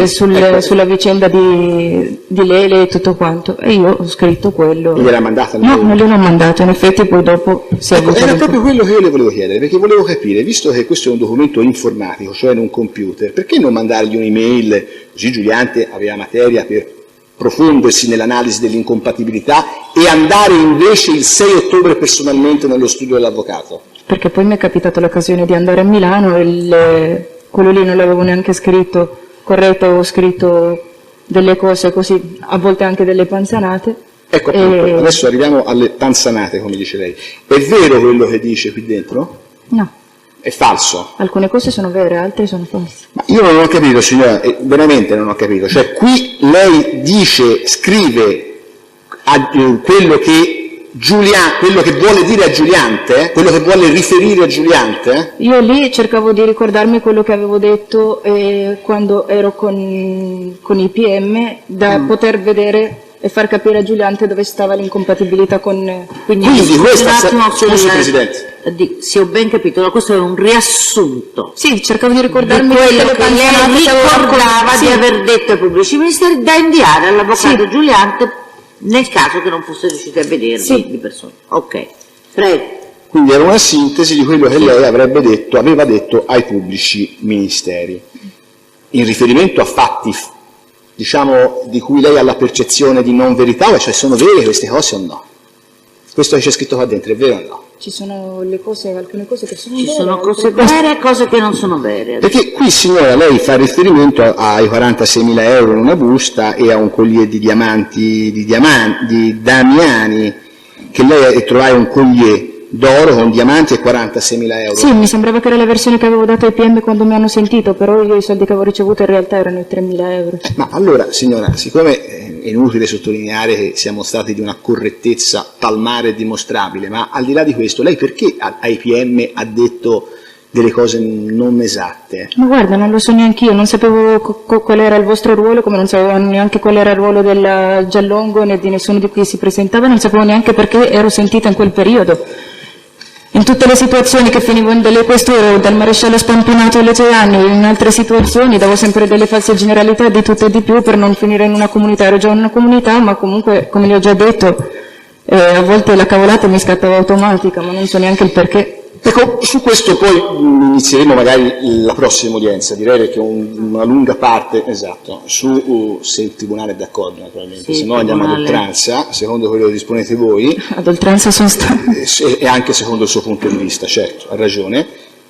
sulla vicenda di Lele e tutto quanto. E io ho scritto quello. E gliel'ha mandata? No, non gliel'ho mandato, in effetti poi dopo si è avuto... Era proprio quello che io le volevo chiedere, perché volevo capire, visto che questo è un documento informatico, cioè in un computer, perché non mandargli un'email, così Giuliante aveva materia per profondersi nell'analisi dell'incompatibilità e andare invece il 6 ottobre personalmente nello studio dell'avvocato? Perché poi mi è capitata l'occasione di andare a Milano e quello lì non l'avevo neanche scritto corretto, avevo scritto delle cose così, a volte anche delle panzanate. Ecco appunto, adesso arriviamo alle panzanate, come dice lei. È vero quello che dice qui dentro? No. È falso? Alcune cose sono vere, altre sono false. Ma io non ho capito, signora, veramente non ho capito. Cioè, qui lei dice, scrive quello che vuole dire a Giuliante, quello che vuole riferire a Giuliante? Io lì cercavo di ricordarmi quello che avevo detto quando ero con i PM, da poter vedere e far capire a Giuliante dove stava l'incompatibilità con... Quindi questa... Scusi, Presidente. Se ho ben capito, questo è un riassunto. Sì, cercavo di ricordarmi di quello tutte le che lei ricordava di aver detto ai pubblici ministeri da inviare all'avvocato Giuliante nel caso che non fosse riuscito a vederli di persona. Ok, prego. Quindi era una sintesi di quello che lei aveva detto ai pubblici ministeri. In riferimento a fatti, diciamo, di cui lei ha la percezione di non verità, cioè sono vere queste cose o no? Questo che c'è scritto qua dentro è vero o no? Ci sono le cose, alcune cose che sono vere. Ci sono cose vere e cose che non sono vere. Perché qui, signora, lei fa riferimento ai 46.000 euro in una busta e a un collier di diamanti, di Damiani, che lei trovai un collier d'oro con diamanti e 46.000 euro. Sì, mi sembrava che era la versione che avevo dato ai PM quando mi hanno sentito, però io i soldi che avevo ricevuto in realtà erano i 3.000 euro. Ma allora, signora, siccome è inutile sottolineare che siamo stati di una correttezza palmare e dimostrabile, ma al di là di questo, lei perché ai PM ha detto delle cose non esatte? Ma guarda, non lo so neanche io, non sapevo qual era il vostro ruolo, come non sapevo neanche qual era il ruolo del Giallongo né di nessuno di cui si presentava, non sapevo neanche perché ero sentita in quel periodo. In tutte le situazioni che finivo in delle questure, dal maresciallo Spampinato alle Gianni, in altre situazioni davo sempre delle false generalità di tutto e di più per non finire in una comunità. Ero già in una comunità, ma comunque, come le ho già detto, a volte la cavolata mi scattava automatica, ma non so neanche il perché. Ecco, su questo poi inizieremo magari la prossima udienza, direi, perché una lunga parte, esatto, se il Tribunale è d'accordo naturalmente, sì, se no andiamo ad oltranza, secondo quello che disponete voi. Ad oltranza sono stato. E anche secondo il suo punto di vista, certo, ha ragione.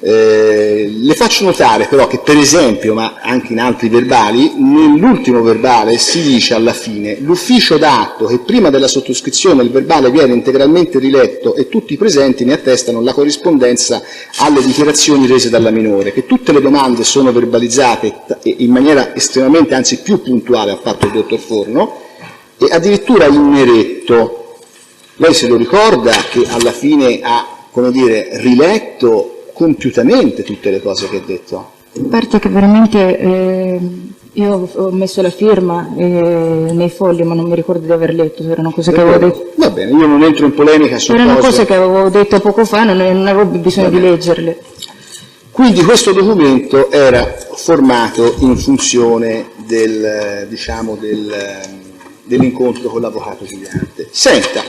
Le faccio notare però che per esempio, ma anche in altri verbali, nell'ultimo verbale si dice alla fine: l'ufficio dà atto che prima della sottoscrizione il verbale viene integralmente riletto e tutti i presenti ne attestano la corrispondenza alle dichiarazioni rese dalla minore, che tutte le domande sono verbalizzate in maniera estremamente, anzi più puntuale ha fatto il dottor Forno, e addirittura in neretto. Lei se lo ricorda che alla fine ha, come dire, riletto compiutamente tutte le cose che ha detto? A parte che veramente io ho messo la firma nei fogli, ma non mi ricordo di aver letto, erano cose che avevo detto. Va bene, io non entro in polemica su Erano cose che avevo detto poco fa, non avevo bisogno di leggerle. Quindi questo documento era formato in funzione dell'incontro con l'avvocato Giuliante. Senta,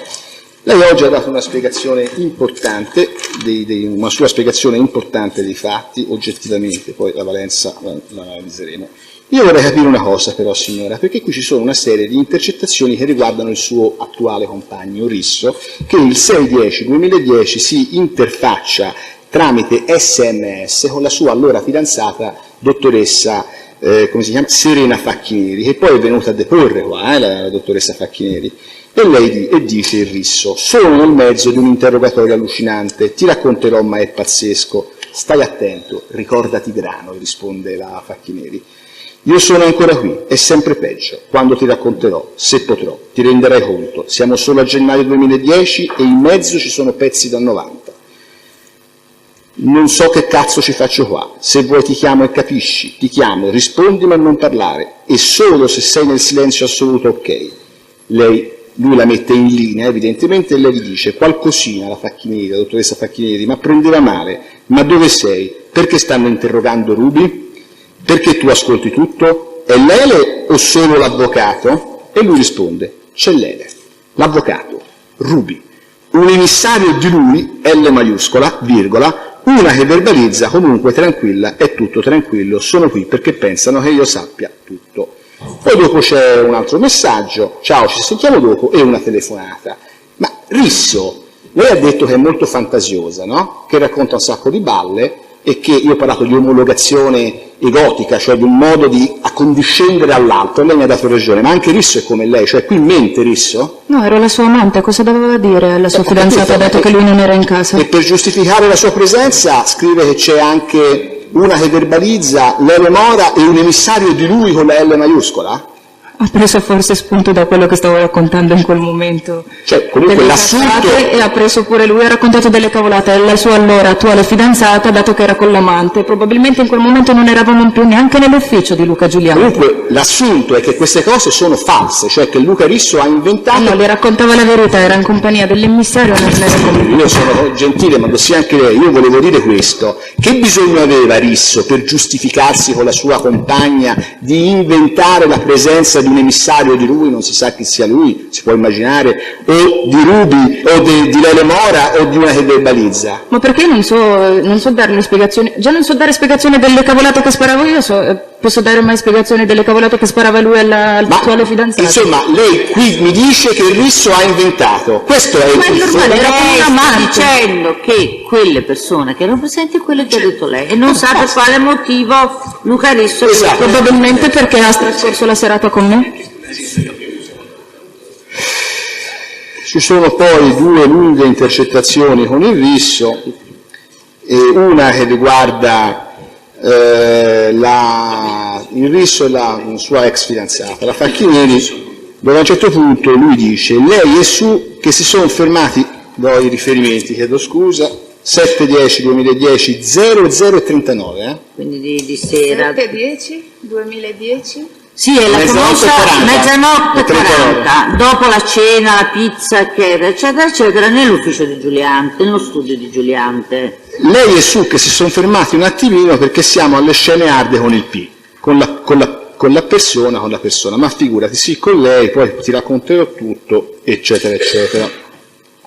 lei oggi ha dato una spiegazione importante, una sua spiegazione importante dei fatti, oggettivamente, poi la valenza la analizzeremo. Io vorrei capire una cosa però, signora, perché qui ci sono una serie di intercettazioni che riguardano il suo attuale compagno Risso, che il 6/10/2010 si interfaccia tramite SMS con la sua allora fidanzata dottoressa come si chiama? Serena Facchineri, che poi è venuta a deporre qua, la dottoressa Facchineri. E lei dice il Risso: sono nel mezzo di un interrogatorio allucinante, ti racconterò ma è pazzesco, stai attento, ricordati Grano, risponde la Facchineri. Io sono ancora qui, è sempre peggio, quando ti racconterò, se potrò, ti renderai conto, siamo solo a gennaio 2010 e in mezzo ci sono pezzi dal 90. Non so che cazzo ci faccio qua, se vuoi ti chiamo e capisci, ti chiamo, rispondi ma non parlare, e solo se sei nel silenzio assoluto ok. Lui la mette in linea, evidentemente, e lei gli dice qualcosina, la Facchineri, la dottoressa Facchineri, ma prendeva male, ma dove sei? Perché stanno interrogando Ruby? Perché tu ascolti tutto? È Lele o solo l'avvocato? E lui risponde: c'è Lele, l'avvocato, Ruby, un emissario di lui, L maiuscola, virgola, una che verbalizza comunque tranquilla, è tutto tranquillo, sono qui perché pensano che io sappia tutto. Poi dopo c'è un altro messaggio, ciao, ci sentiamo dopo, e una telefonata. Ma Risso, lei ha detto che è molto fantasiosa, no? Che racconta un sacco di balle e che io ho parlato di omologazione egotica, cioè di un modo di accondiscendere all'altro, lei mi ha dato ragione, ma anche Risso è come lei, cioè qui mente Risso? No, ero la sua amante, cosa doveva dire alla sua fidanzata, dato che lui non era in casa? E per giustificare la sua presenza scrive che c'è anche una che verbalizza Lele Mora e un emissario di lui con la L maiuscola? Ha preso forse spunto da quello che stavo raccontando in quel momento. Cioè, comunque l'assunto... E ha preso pure lui, ha raccontato delle cavolate alla sua allora attuale fidanzata, dato che era con l'amante. Probabilmente in quel momento non eravamo più neanche nell'ufficio di Luca Giuliani. Comunque l'assunto è che queste cose sono false, cioè che Luca Risso ha inventato... No, le raccontava la verità, era in compagnia dell'emissario e non era con... Io sono gentile, ma lo sia anche lei. Io volevo dire questo: che bisogno aveva Risso per giustificarsi con la sua compagna di inventare la presenza di un emissario di lui, non si sa chi sia lui, si può immaginare, o di Ruby, o di Lele Mora, o di una che verbalizza? Ma perché non so dare le spiegazioni, già non so dare spiegazione delle cavolate che sparavo io, posso dare mai spiegazione delle cavolate che sparava lui all'attuale fidanzata? Insomma, lei qui mi dice che Risso ha inventato, questo è il... Ma è normale, era come un amante. Sta dicendo che quelle persone che erano presenti, quello che ha detto lei, e non sa per quale motivo Luca Risso... Esatto. Probabilmente perché ha trascorso la serata con me. Ci sono poi due lunghe intercettazioni con il Risso, e una che riguarda il Risso e la sua ex fidanzata, la Facchineri, dove a un certo punto lui dice: lei e Su che si sono fermati, do i riferimenti, chiedo scusa, 7/10/2010 00:39, Quindi di sera... 7/10/2010? Sì, è la famosa mezzanotte 40, dopo la cena, la pizza, eccetera, eccetera, nell'ufficio di Giuliante, nello studio di Giuliante. Lei e Su che si sono fermati un attimino perché siamo alle scene arde con il P, con la persona, ma figurati, sì, con lei, poi ti racconterò tutto, eccetera, eccetera.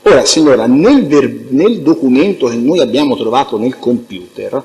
Ora, signora, nel documento che noi abbiamo trovato nel computer,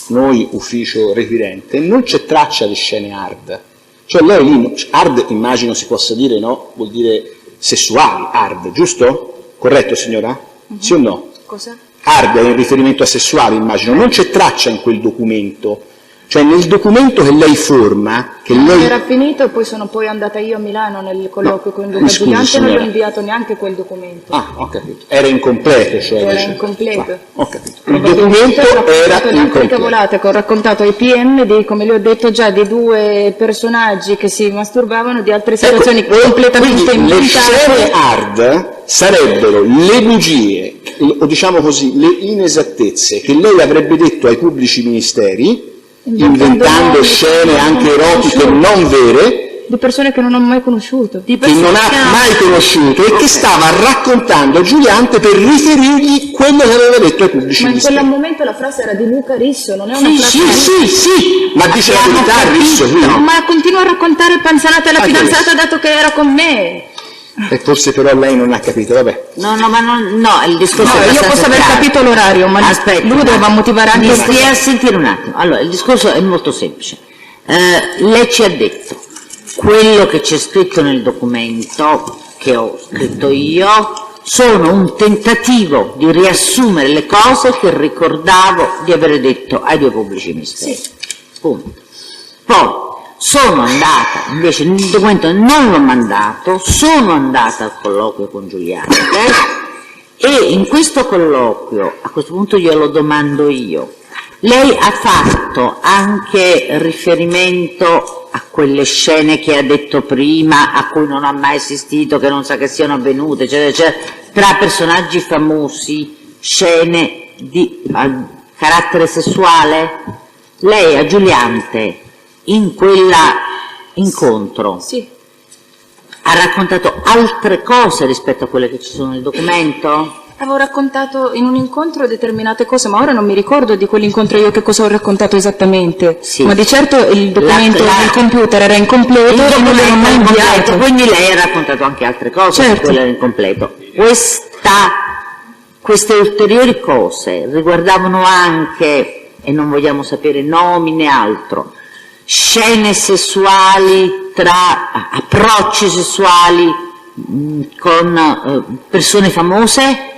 noi ufficio requirente, non c'è traccia di scene hard. Cioè lei lì, hard immagino si possa dire, no? Vuol dire sessuali, hard, giusto? Corretto, signora? Sì o no? Cosa? Ard è in riferimento a sessuale, immagino, non c'è traccia in quel documento. Cioè nel documento che lei forma, che lei... Era finito e poi sono poi andata io a Milano nel colloquio con Luca scusi, Giuliante e non gli ho signora. inviato neanche quel documento. Ah, ho capito. Era incompleto, cioè. Era dice. incompleto. Ho capito. Il Probabilmente documento ho raccontato era le altre incompleto. cavolate che ho raccontato ai PM di, come le ho detto già, di 2 personaggi che si masturbavano, di altre situazioni Ecco, completamente quindi le scene inventate. hard sarebbero le bugie, o diciamo così, le inesattezze che lei avrebbe detto ai pubblici ministeri, inventando scene anche erotiche non vere, Di persone che non ho mai conosciuto. che non ha mai conosciuto e che stava raccontando a Giuliante per riferirgli quello che aveva detto ai pubblici Ma in quel ministeri. momento la frase era di Luca Risso, non è una Sì, frase... sì, ma dice la verità Risso qui, no? Ma continua a raccontare panzanate alla Ah, fidanzata dato che era con me. E forse però lei non ha capito, vabbè. No, ma no, il discorso No, è io abbastanza posso aver chiaro. capito l'orario, ma Aspetta, lui doveva motivare anche... mi stia a sentire un attimo. Allora, il discorso è molto semplice. Lei ci ha detto quello che c'è scritto nel documento che ho scritto io sono un tentativo di riassumere le cose che ricordavo di aver detto ai 2 pubblici ministeri. Sì. Punto. Poi sono andata, invece il documento non l'ho mandato, sono andata al colloquio con Giuliante e in questo colloquio, a questo punto glielo domando io, lei ha fatto anche riferimento a quelle scene che ha detto prima, a cui non ha mai assistito, che non sa che siano avvenute, eccetera, eccetera, tra personaggi famosi, scene di carattere sessuale? Lei a Giuliante in quell'incontro Sì. ha raccontato altre cose rispetto a quelle che ci sono nel documento? Avevo raccontato in un incontro determinate cose, ma ora non mi ricordo di quell'incontro io che cosa ho raccontato esattamente. Sì. Ma di certo il documento del computer era incompleto e non l'ho mai inviato. Quindi lei ha raccontato anche altre cose, Certo. che quello era incompleto. Queste ulteriori cose riguardavano anche, e non vogliamo sapere nomi né altro, scene sessuali tra approcci sessuali con persone famose,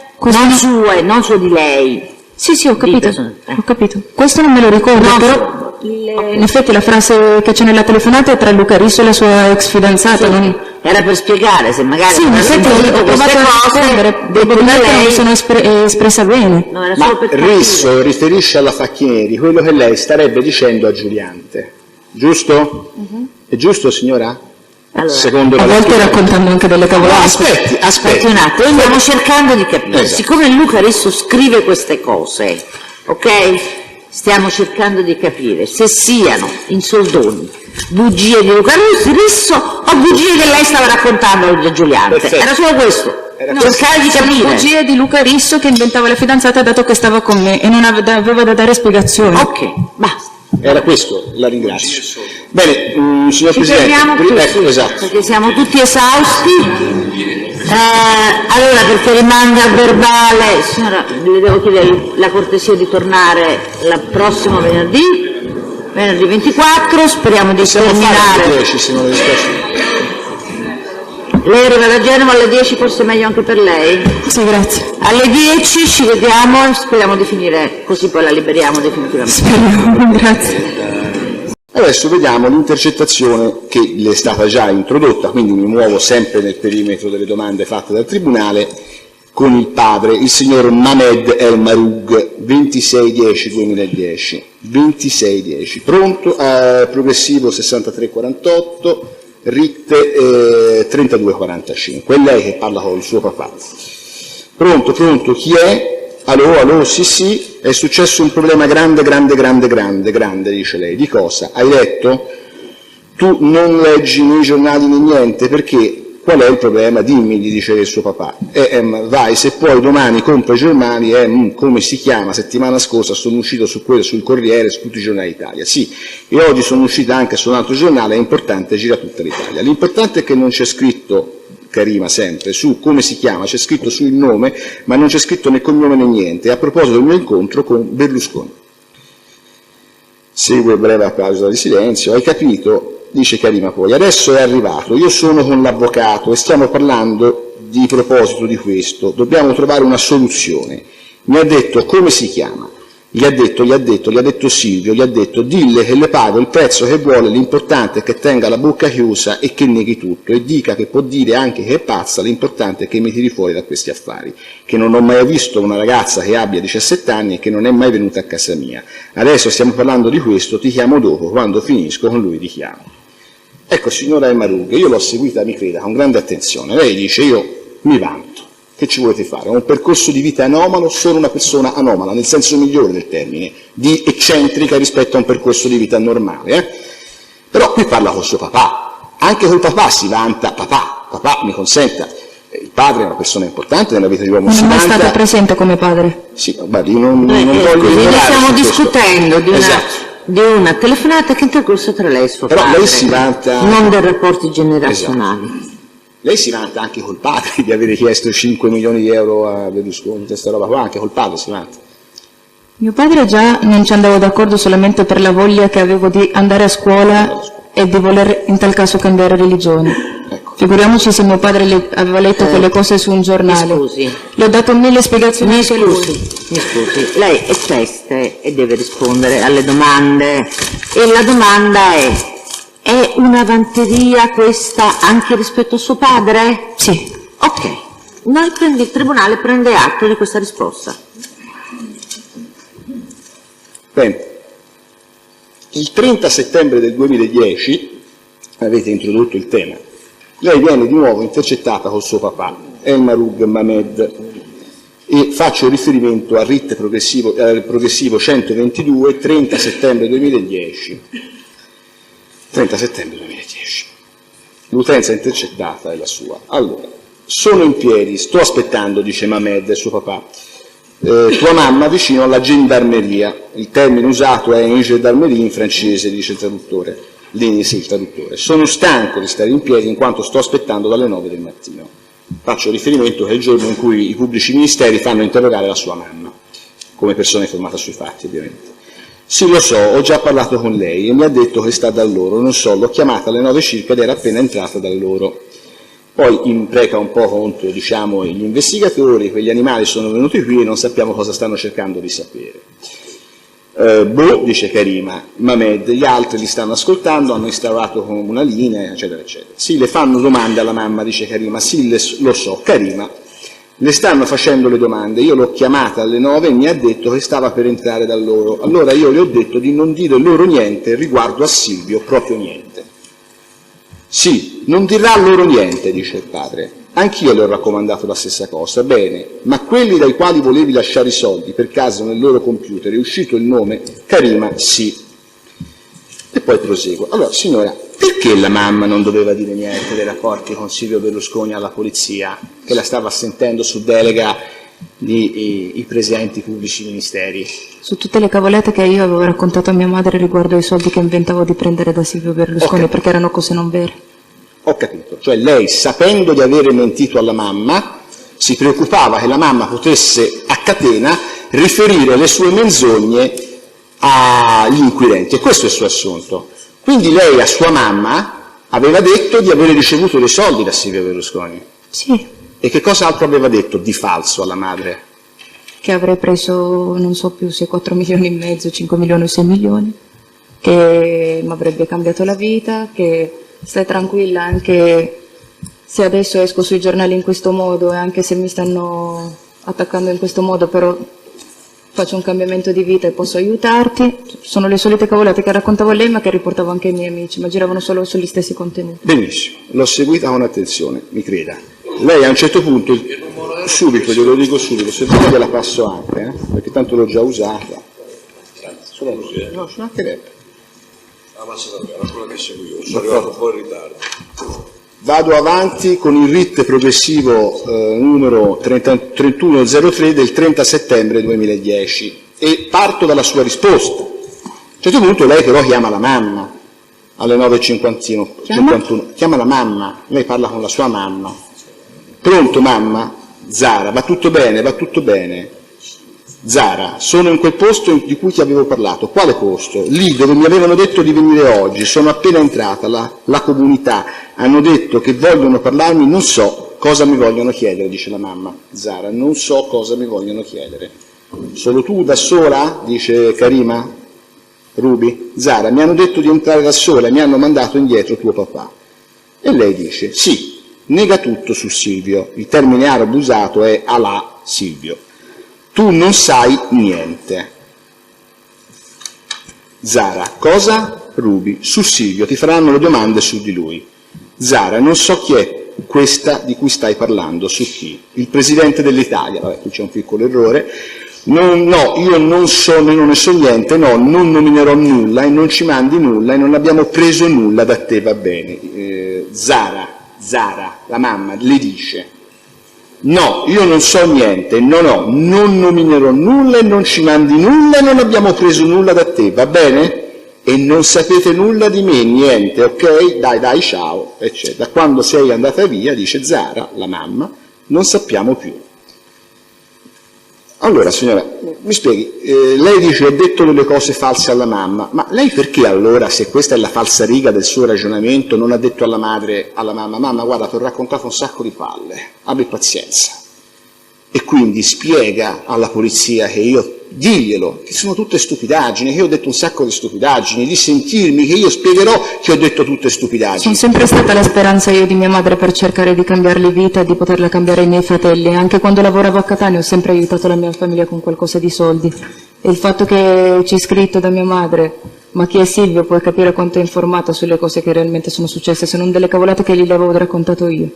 non sue di lei. Sì, ho capito, persone, ho capito. Questo non me lo ricordo, No, però in effetti la frase che c'è nella telefonata è tra Luca Risso e la sua ex fidanzata. Non... Era per spiegare se magari Sì, in effetti ho provato a rispondere, probabilmente non mi sono espressa bene. No, era Ma solo per capire. Risso riferisce alla Facchinieri quello che lei starebbe dicendo a Giuliante, giusto? È giusto, signora? Allora, Secondo A la volte lettura. raccontando anche delle No, cavolate. aspetti, Aspetti un attimo, stiamo cercando di capire. Esatto. Siccome Luca Risso scrive queste cose, ok? Stiamo cercando di capire se siano, in soldoni, bugie di Luca Risso o bugie che lei stava raccontando a Giuliante. Perfetto. Era solo questo. Era Cercare di Sono capire. bugie di Luca Risso che inventava la fidanzata dato che stava con me e non aveva da dare spiegazioni. Ok, basta. Era questo, la ringrazio. Bene, signor Ci Presidente, fermiamo tutti, ecco, esatto. perché siamo tutti esausti. Allora, perché rimanga il verbale, signora, le devo chiedere la cortesia di tornare il prossimo venerdì 24, speriamo di Possiamo fare alle terminare. 10, se non le dispiace. Lei arriva da Genova alle 10, forse è meglio anche per lei. Sì, grazie. Alle 10 ci vediamo e speriamo di finire, così poi la liberiamo definitivamente. Speriamo, grazie. Adesso vediamo l'intercettazione che le è stata già introdotta, quindi mi muovo sempre nel perimetro delle domande fatte dal Tribunale, con il padre, il signor Mamed El Maroug, 26/10/2010. 26/10. Pronto? Progressivo 6348, RIT 3245. È lei che parla con il suo papà. Pronto, chi è? Allo, sì, è successo un problema grande, dice lei. Di cosa? Hai letto? Tu non leggi nei giornali né niente, perché qual è il problema? Dimmi, gli dice il suo papà. Vai, se puoi domani compra i giornali, come si chiama? Settimana scorsa sono uscito su quello, sul Corriere, su tutti i giornali d'Italia. Sì, e oggi sono uscita anche su un altro giornale, è importante, gira tutta l'Italia. L'importante è che non c'è scritto, Karima, sempre, su come si chiama, c'è scritto sul nome, ma non c'è scritto né cognome né niente. A proposito del mio incontro con Berlusconi. Segue breve pausa di silenzio. Hai capito? Dice Karima poi. Adesso è arrivato, io sono con l'avvocato e stiamo parlando di proposito di questo. Dobbiamo trovare una soluzione. Mi ha detto come si chiama. Gli ha detto Silvio, gli ha detto dille che le pago il prezzo che vuole, l'importante è che tenga la bocca chiusa e che neghi tutto e dica che può dire anche che è pazza, l'importante è che mi tiri fuori da questi affari, che non ho mai visto una ragazza che abbia 17 anni e che non è mai venuta a casa mia. Adesso stiamo parlando di questo, ti chiamo dopo, quando finisco con lui ti chiamo. Ecco, signora Emma Rughe, io l'ho seguita, mi creda, con grande attenzione. Lei dice, io mi vanto. Che ci volete fare? Ho un percorso di vita anomalo, sono una persona anomala, nel senso migliore del termine, di eccentrica rispetto a un percorso di vita normale. Però qui parla col suo papà, anche col papà si vanta, papà mi consenta, il padre è una persona importante nella vita di uomo. Non è mai vanta... stato presente come padre? Sì, guardi, io non voglio quindi ignorare stiamo su questo. discutendo di una, Esatto. di una telefonata che è intercorsa tra lei e suo Però padre, lei si vanta... non dei rapporti generazionali. Esatto. Lei si vanta anche col padre di avere chiesto 5 milioni di euro a Berlusconi, questa roba qua, anche col padre si vanta. Mio padre già non ci andavo d'accordo solamente per la voglia che avevo di andare a scuola e di voler in tal caso cambiare religione. Ecco. Figuriamoci se mio padre aveva letto quelle cose su un giornale. Mi scusi. Le ho dato 1000 spiegazioni anche a lui. Mi scusi, lei è teste e deve rispondere alle domande e la domanda è una vanteria questa anche rispetto a suo padre? Sì. Ok, il tribunale prende atto di questa risposta. Bene. Il 30 settembre del 2010, avete introdotto il tema, lei viene di nuovo intercettata col suo papà, Elmarug Mamed, e faccio riferimento al RIT progressivo 122, 30 settembre 2010. 30 settembre 2010. L'utenza intercettata è la sua. Allora, sono in piedi, sto aspettando, dice Mamed, suo papà, tua mamma vicino alla gendarmeria. Il termine usato è in gendarmerie in francese, dice il traduttore. Il traduttore. Sono stanco di stare in piedi in quanto sto aspettando dalle 9 del mattino. Faccio riferimento che è il giorno in cui i pubblici ministeri fanno interrogare la sua mamma, come persona informata sui fatti, ovviamente. Sì, lo so, ho già parlato con lei e mi ha detto che sta da loro, non so, l'ho chiamata alle 9 circa ed era appena entrata da loro. Poi impreca un po' contro, diciamo, gli investigatori, quegli animali sono venuti qui e non sappiamo cosa stanno cercando di sapere. Dice Karima, Mamed, gli altri li stanno ascoltando, hanno instaurato con una linea, eccetera, eccetera. Sì, le fanno domande alla mamma, dice Karima, sì, lo so, Karima, le stanno facendo le domande, io l'ho chiamata alle 9 e mi ha detto che stava per entrare da loro, allora io le ho detto di non dire loro niente riguardo a Silvio, proprio niente. Sì, non dirà loro niente, dice il padre. Anch'io le ho raccomandato la stessa cosa. Bene, ma quelli dai quali volevi lasciare i soldi, per caso nel loro computer è uscito il nome Karima? Sì. E poi proseguo. Allora, signora, perché la mamma non doveva dire niente dei rapporti con Silvio Berlusconi alla polizia, che la stava sentendo su delega i presenti pubblici ministeri? Su tutte le cavolate che io avevo raccontato a mia madre riguardo ai soldi che inventavo di prendere da Silvio Berlusconi, perché erano cose non vere. Ho capito, cioè lei, sapendo di avere mentito alla mamma, si preoccupava che la mamma potesse a catena riferire le sue menzogne agli inquirenti, e questo è il suo assunto. Quindi lei a sua mamma aveva detto di avere ricevuto dei soldi da Silvio Berlusconi. Sì. E che cosa altro aveva detto di falso alla madre? Che avrei preso, non so più se 4 milioni e mezzo, 5 milioni o 6 milioni, che mi avrebbe cambiato la vita, che stai tranquilla anche se adesso esco sui giornali in questo modo e anche se mi stanno attaccando in questo modo, però faccio un cambiamento di vita e posso aiutarti. Sono le solite cavolate che raccontavo a lei ma che riportavo anche ai miei amici, ma giravano solo sugli stessi contenuti. Benissimo, l'ho seguita con attenzione, mi creda. Lei a un certo punto, subito, glielo dico subito, se vuole gliela passo anche, perché tanto l'ho già usata. No, ci mancherebbe. Era quella che seguivo, sono arrivato un po' in ritardo. Vado avanti con il RIT progressivo numero 3103 del 30 settembre 2010 e parto dalla sua risposta. A un certo punto lei però chiama la mamma alle 9:51. Chiama la mamma, lei parla con la sua mamma. Pronto mamma? Zara, va tutto bene, va tutto bene. Zara, sono in quel posto di cui ti avevo parlato. Quale posto? Lì dove mi avevano detto di venire oggi. Sono appena entrata, la comunità. Hanno detto che vogliono parlarmi, non so cosa mi vogliono chiedere, dice la mamma. Zara, non so cosa mi vogliono chiedere. Solo tu da sola? Dice Karima. Ruby? Zara, mi hanno detto di entrare da sola e mi hanno mandato indietro tuo papà. E lei dice, sì, nega tutto su Silvio. Il termine arabo usato è alà Silvio. Tu non sai niente. Zara, cosa? Ruby, su Silvio, ti faranno le domande su di lui. Zara, non so chi è questa di cui stai parlando, su chi? Il presidente dell'Italia. Vabbè, qui c'è un piccolo errore. No, io non ne so niente, no, non nominerò nulla e non ci mandi nulla e non abbiamo preso nulla da te, va bene. Zara, la mamma, le dice, no, io non so niente, non nominerò nulla e non ci mandi nulla e non abbiamo preso nulla da te, va bene? E non sapete nulla di me, niente, ok? Dai, ciao, eccetera. Da quando sei andata via, dice Zara, la mamma, non sappiamo più. Allora, signora, mi spieghi, lei dice ha detto delle cose false alla mamma, ma lei perché allora, se questa è la falsariga del suo ragionamento, non ha detto alla mamma, guarda, ti ho raccontato un sacco di palle, abbi pazienza. E quindi spiega alla polizia diglielo, che sono tutte stupidaggini, che io ho detto un sacco di stupidaggini, di sentirmi che io spiegherò che ho detto tutte stupidaggini. Sono sempre stata la speranza io di mia madre per cercare di cambiarle vita e di poterla cambiare ai miei fratelli. Anche quando lavoravo a Catania ho sempre aiutato la mia famiglia con qualcosa di soldi. E il fatto che ci è scritto da mia madre, ma chi è Silvio, puoi capire quanto è informata sulle cose che realmente sono successe, se non delle cavolate che gli avevo raccontato io.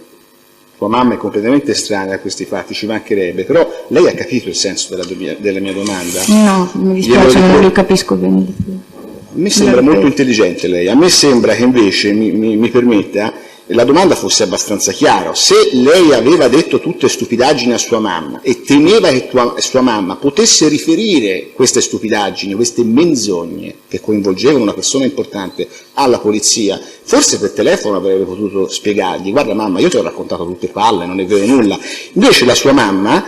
Tua mamma è completamente estranea a questi fatti, ci mancherebbe, però lei ha capito il senso della mia domanda? No, mi dispiace, non lo capisco bene. A me sembra molto intelligente lei, a me sembra che invece, mi permetta, la domanda fosse abbastanza chiara. Se lei aveva detto tutte stupidaggini a sua mamma e temeva che sua mamma potesse riferire queste stupidaggini, queste menzogne che coinvolgevano una persona importante alla polizia, forse per telefono avrebbe potuto spiegargli, guarda mamma, io ti ho raccontato tutte palle, non è vero nulla. Invece la sua mamma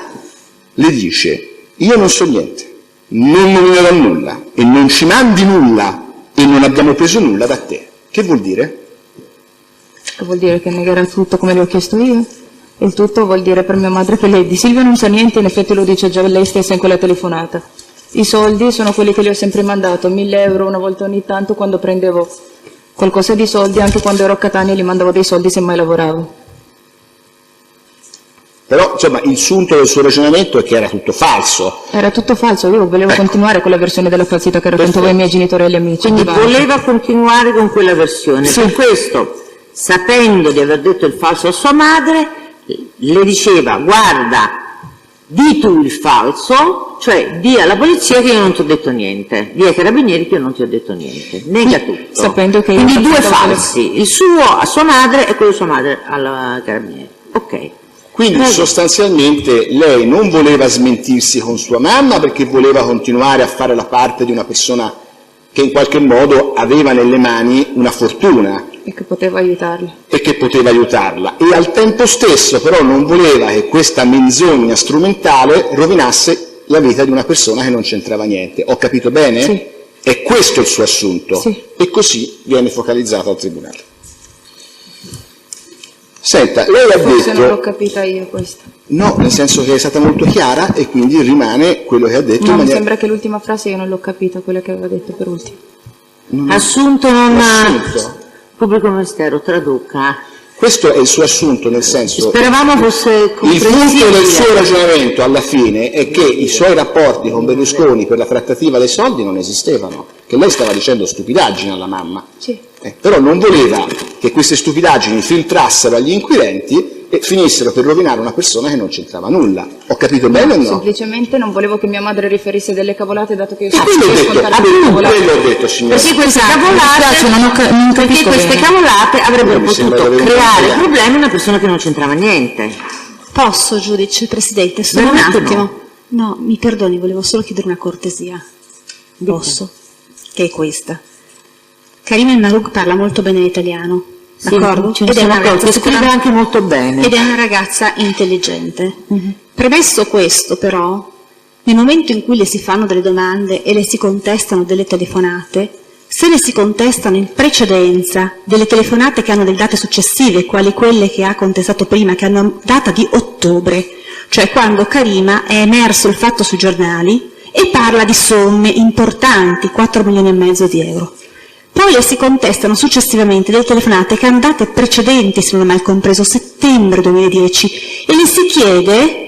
le dice, io non so niente, non nominerò nulla e non ci mandi nulla e non abbiamo preso nulla da te. Che vuol dire? Vuol dire che negherà tutto come le ho chiesto io. E il tutto vuol dire per mia madre che lei di Silvio non sa niente, in effetti lo dice già lei stessa in quella telefonata. I soldi sono quelli che le ho sempre mandato, 1.000 euro una volta ogni tanto quando prendevo qualcosa di soldi, anche quando ero a Catania gli mandavo dei soldi se mai lavoravo. Però, insomma, il sunto del suo ragionamento è che era tutto falso. Era tutto falso, io volevo continuare con la versione della falsità che raccontavo ai miei genitori e agli amici. Quindi voleva continuare con quella versione. Sì. Per questo, sapendo di aver detto il falso a sua madre, le diceva, guarda, di tu il falso, cioè di alla polizia che io non ti ho detto niente, di ai carabinieri che io non ti ho detto niente, nega tutto. Sapendo che quindi due falsi, il suo a sua madre e quello a sua madre alla carabinieri. Ok. Quindi sostanzialmente lei non voleva smentirsi con sua mamma perché voleva continuare a fare la parte di una persona che in qualche modo aveva nelle mani una fortuna. E che poteva aiutarla. E al tempo stesso però non voleva che questa menzogna strumentale rovinasse la vita di una persona che non c'entrava niente. Ho capito bene? Sì. È questo il suo assunto. Sì. E così viene focalizzato al tribunale. Senta, lei ha Forse detto... non l'ho capita io questa. No, nel senso che è stata molto chiara e quindi rimane quello che ha detto. No, mi sembra che l'ultima frase io non l'ho capita, quella che aveva detto per ultimo. Assunto non Assunto. Pubblico ministero, traduca. Questo è il suo assunto, nel senso... Speravamo fosse Il punto comprensibile. del suo ragionamento alla fine è che i suoi rapporti con Berlusconi per la trattativa dei soldi non esistevano, che lei stava dicendo stupidaggini alla mamma. Sì. Però non voleva che queste stupidaggini filtrassero agli inquirenti e finissero per rovinare una persona che non c'entrava nulla. Ho capito bene o no? Semplicemente non volevo che mia madre riferisse delle cavolate, dato che io Ah, quello ho detto, quello ho detto, signora. Perché queste cavolate, non perché capisco queste bene. cavolate avrebbero Mi sembra potuto di aver creare capito. problemi a una persona che non c'entrava niente. Posso, giudice, Presidente, solo un Veramente attimo. No, mi perdoni, volevo solo chiedere una cortesia. Posso? Che è questa. Karima El Mahrouk parla molto bene l'italiano, d'accordo? Ce ne sono accorti, scrive anche molto bene. Ed è una ragazza intelligente. Premesso questo, però, nel momento in cui le si fanno delle domande e le si contestano delle telefonate, se le si contestano in precedenza delle telefonate che hanno delle date successive, quali quelle che ha contestato prima, che hanno data di ottobre, cioè quando Karima è emerso il fatto sui giornali e parla di somme importanti, 4 milioni e mezzo di euro. Poi le si contestano successivamente delle telefonate che hanno date precedenti, se non ho mal compreso, settembre 2010, e le si chiede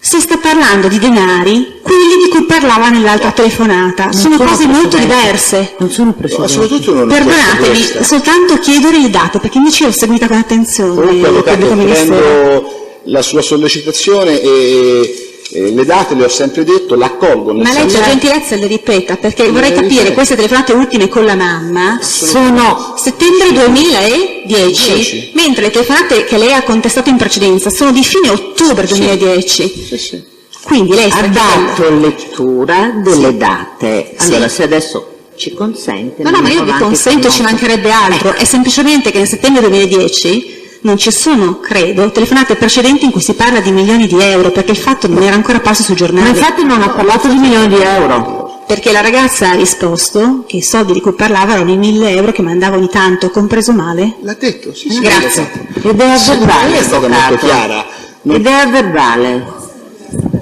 se sta parlando di denari, quelli di cui parlava nell'altra telefonata. Sono cose molto diverse. Non sono precedenti. Soprattutto non è Perdonatemi, questa. soltanto chiedere le date, perché invece io l'ho seguita con attenzione. Comunque, il avvocato, pubblico ministero. prendo la sua sollecitazione e le date, le ho sempre detto, l'accolgo. nel Ma lei senso- per gentilezza le ripeta, perché vorrei capire, ripeto. queste telefonate ultime con la mamma Sono settembre 2010, mentre le telefonate che lei ha contestato in precedenza sono di fine ottobre 2010. Sì, sì. Quindi lei ha sta dato lettura delle date. Sì. Allora, se adesso ci consente... No, ma io vi andiamo avanti consento, con ci il nostro- mancherebbe altro, è semplicemente che nel settembre 2010 non ci sono, credo, telefonate precedenti in cui si parla di milioni di euro, perché il fatto non era ancora apparso sui Ma giornali. infatti non ha parlato di milioni di euro. Perché la ragazza ha risposto che i soldi di cui parlava erano i 1.000 euro che mandava ogni tanto, compreso male. L'ha detto, sì, sì. Grazie. Ed è a Secondo verbale, me è stata molto avvocato. chiara. Ed è a verbale.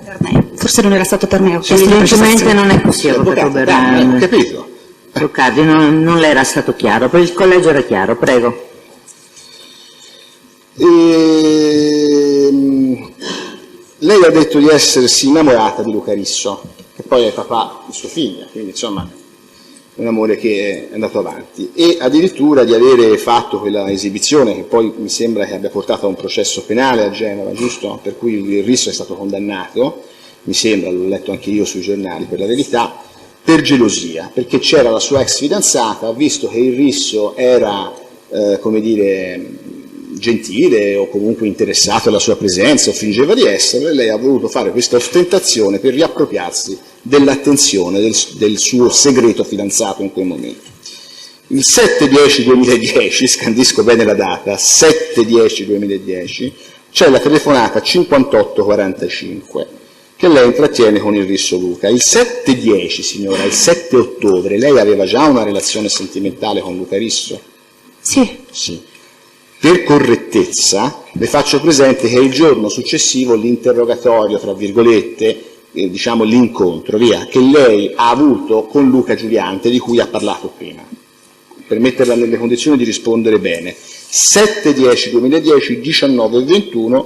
Per me. Forse non era stato per me, ho chiesto una Evidentemente precisazione. non è così, avvocato Ho Berardi. capito. Roccardi, non le era stato chiaro, per il collegio era chiaro, prego. Lei ha detto di essersi innamorata di Luca Risso, che poi è papà di sua figlia, quindi insomma è un amore che è andato avanti, e addirittura di avere fatto quella esibizione che poi mi sembra che abbia portato a un processo penale a Genova, giusto? Per cui il Risso è stato condannato, mi sembra, l'ho letto anche io sui giornali per la verità, per gelosia, perché c'era la sua ex fidanzata, ha visto che il Risso era, come dire, gentile o comunque interessato alla sua presenza o fingeva di esserlo, e lei ha voluto fare questa ostentazione per riappropriarsi dell'attenzione del suo segreto fidanzato in quel momento. Il 7-10-2010, scandisco bene la data, 7-10-2010, c'è la telefonata 5845 che lei intrattiene con il Risso Luca. Il 7-10, signora, il 7 ottobre, lei aveva già una relazione sentimentale con Luca Risso? Sì. Sì. Per correttezza le faccio presente che il giorno successivo l'interrogatorio, tra virgolette, diciamo l'incontro, via, che lei ha avuto con Luca Giuliante, di cui ha parlato prima, per metterla nelle condizioni di rispondere bene. 7-10-2010, 19-21,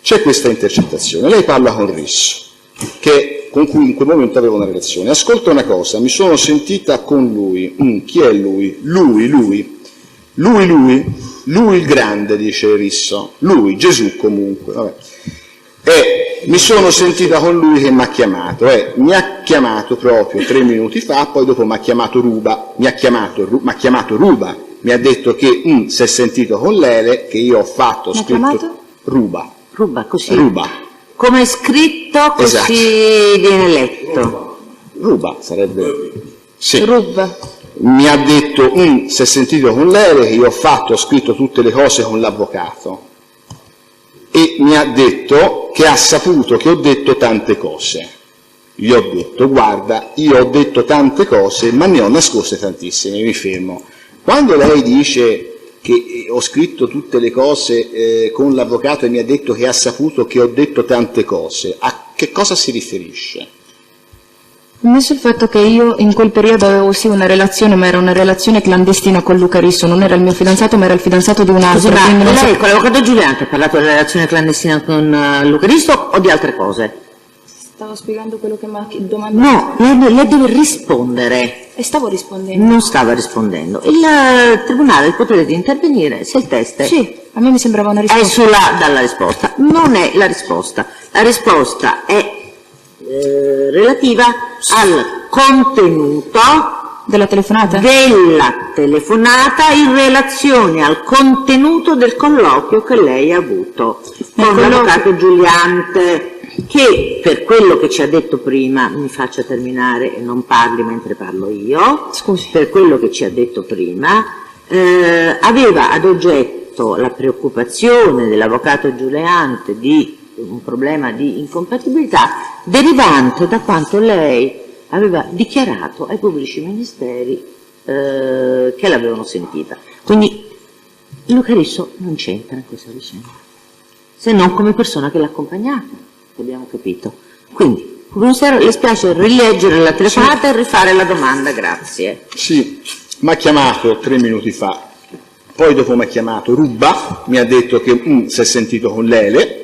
c'è questa intercettazione. Lei parla con Risso, con cui in quel momento aveva una relazione. Ascolta una cosa, mi sono sentita con lui. Chi è lui? Lui il grande, dice Risso. Lui, Gesù comunque. Vabbè. Mi sono sentita con lui che mi ha chiamato. Mi ha chiamato proprio 3 minuti fa, poi dopo mi ha chiamato Ruba. Mi ha chiamato Ruba. Mi ha detto che si è sentito con Lele, che io ho fatto, ho Mi ha scritto chiamato? Ruba. Ruba, così. Ruba. Come è scritto, così Esatto. viene letto. Ruba sarebbe... Sì. Ruba. Mi ha detto, si è sentito con lei, che io ho scritto tutte le cose con l'avvocato, e mi ha detto che ha saputo che ho detto tante cose. Gli ho detto, guarda, io ho detto tante cose, ma ne ho nascoste tantissime, mi fermo. Quando lei dice che ho scritto tutte le cose con l'avvocato e mi ha detto che ha saputo che ho detto tante cose, a che cosa si riferisce? Ammesso il fatto che io in quel periodo avevo sì una relazione, ma era una relazione clandestina con Luca Risso, non era il mio fidanzato, ma era il fidanzato di un altro. Scusi, quindi ma non so- lei con l'avvocato Giuliante ha parlato della relazione clandestina con Luca Risso o di altre cose? Stavo spiegando quello che mi ha domandato. No, lei deve rispondere. E stavo rispondendo. Non stava rispondendo. Il tribunale ha il potere di intervenire se il test Sì, a me mi sembrava una risposta. esula dalla risposta. Non è la risposta. La risposta è relativa al contenuto Della telefonata? della telefonata in relazione al contenuto del colloquio che lei ha avuto con l'avvocato Giuliante, che per quello che ci ha detto prima, mi faccia terminare e non parli mentre parlo io, Scusi. per quello che ci ha detto prima, aveva ad oggetto la preoccupazione dell'avvocato Giuliante di un problema di incompatibilità derivante da quanto lei aveva dichiarato ai pubblici ministeri che l'avevano sentita. Quindi Luca Risso non c'entra in questa vicenda. se non come persona che l'ha accompagnata, abbiamo capito. Quindi, commissario, le spiace rileggere la telefonata e rifare la domanda, grazie. Sì, mi ha chiamato 3 minuti fa, poi dopo mi ha chiamato Ruba, mi ha detto che si è sentito con Lele,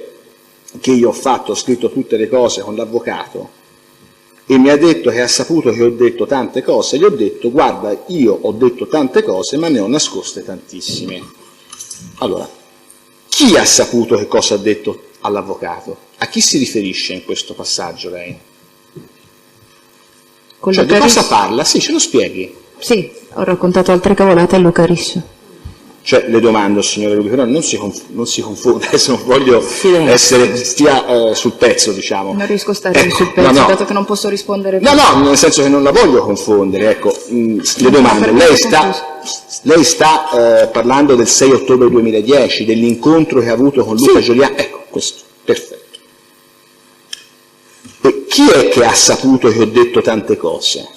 che io ho scritto tutte le cose con l'avvocato, e mi ha detto che ha saputo che ho detto tante cose. Gli ho detto: guarda, io ho detto tante cose ma ne ho nascoste tantissime. Allora, chi ha saputo che cosa ha detto all'avvocato? A chi si riferisce in questo passaggio lei? Cioè, di cosa parla? Sì, ce lo spieghi. Sì, ho raccontato altre cavolate a Luca Risso. Cioè, le domando, signore Rubi, però non si confonda, adesso non voglio stia sul pezzo, diciamo. Non riesco a stare sul pezzo, dato che non posso rispondere. No, nel senso che non la voglio confondere, ecco, le domando. Lei sta parlando del 6 ottobre 2010, dell'incontro che ha avuto con Luca Giuliani, ecco, questo, perfetto. E chi è che ha saputo che ho detto tante cose?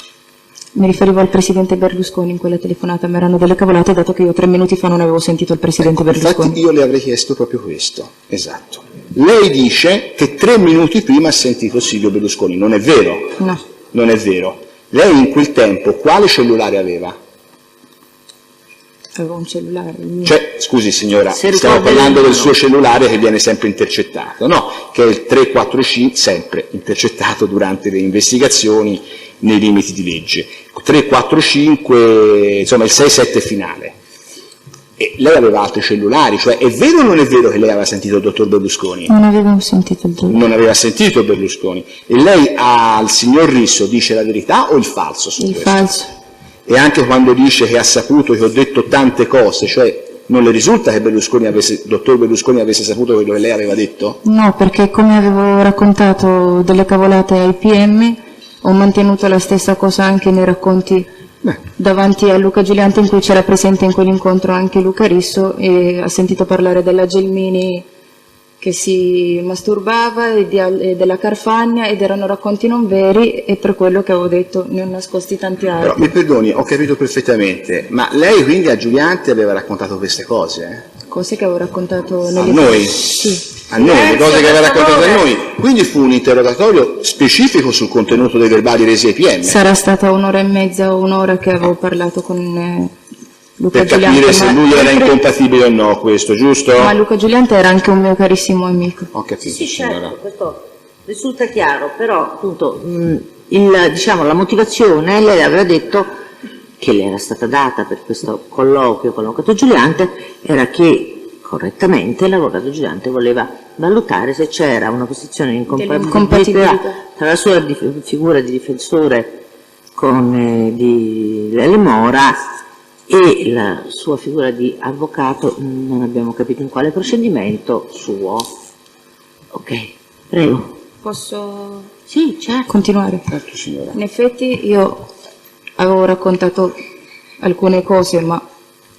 Mi riferivo al presidente Berlusconi in quella telefonata, ma erano delle cavolate, dato che io 3 minuti fa non avevo sentito il presidente Berlusconi. Infatti io le avrei chiesto proprio questo, esatto. Lei dice che 3 minuti prima ha sentito Silvio Berlusconi, non è vero? No. Non è vero. Lei in quel tempo quale cellulare aveva? Avevo un cellulare. Cioè, scusi signora, stiamo parlando del suo cellulare che viene sempre intercettato, no? Che è il 345, sempre intercettato durante le investigazioni nei limiti di legge. 345, insomma il 67 finale. E lei aveva altri cellulari, cioè è vero o non è vero che lei aveva sentito il dottor Berlusconi? Non avevo sentito il dottor. Non aveva sentito Berlusconi. E lei al signor Risso dice la verità o il falso su questo? Il falso. E anche quando dice che ha saputo che ho detto tante cose, cioè non le risulta che il dottor Berlusconi avesse saputo quello che lei aveva detto? No, perché come avevo raccontato delle cavolate ai PM, ho mantenuto la stessa cosa anche nei racconti davanti a Luca Giuliante, in cui c'era presente in quell'incontro anche Luca Risso, e ha sentito parlare della Gelmini che si masturbava e della Carfagna, ed erano racconti non veri, e per quello che avevo detto ne ho nascosti tanti altri. Però mi perdoni, ho capito perfettamente, ma lei quindi a Giuliante aveva raccontato queste cose? Cose che avevo raccontato A nelle... noi? Sì. A noi, le cose che aveva raccontato a noi. Quindi fu un interrogatorio specifico sul contenuto dei verbali resi ai PM? Sarà stata 1 ora e mezza o 1 ora che avevo parlato con Luca Per Giuliante. capire se lui era incompatibile o no, questo, giusto? Ma Luca Giuliante era anche un mio carissimo amico. Ho capito, Sì, signora. certo, questo risulta chiaro, però appunto la motivazione, lei aveva detto che le era stata data per questo colloquio con l'avvocato Giuliante, era che correttamente l'avvocato Giuliante voleva valutare se c'era una posizione di incompatibilità tra la sua figura di difensore di Lele Mora e la sua figura di avvocato, non abbiamo capito in quale procedimento suo. Ok, prego. Posso Sì, certo. continuare? Certo, signora. In effetti io avevo raccontato alcune cose, ma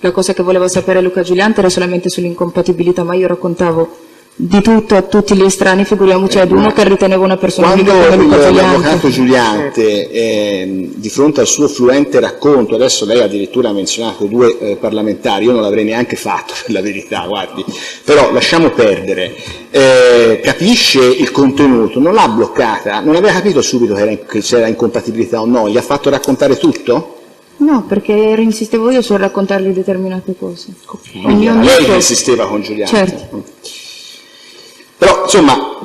la cosa che voleva sapere Luca Giuliante era solamente sull'incompatibilità, ma io raccontavo di tutto a tutti gli estranei, figuriamoci ad uno che ritenevo una persona Quando amica come Luca l'avvocato Giuliante. Giuliante, di fronte al suo fluente racconto, adesso lei addirittura ha menzionato 2 parlamentari, io non l'avrei neanche fatto per la verità, guardi, però lasciamo perdere, capisce il contenuto, non l'ha bloccata, non aveva capito subito che c'era incompatibilità o no, gli ha fatto raccontare tutto? No, perché insistevo io sul raccontargli determinate cose. Quindi era lei che insisteva con Giuliante. Certo. Però, insomma,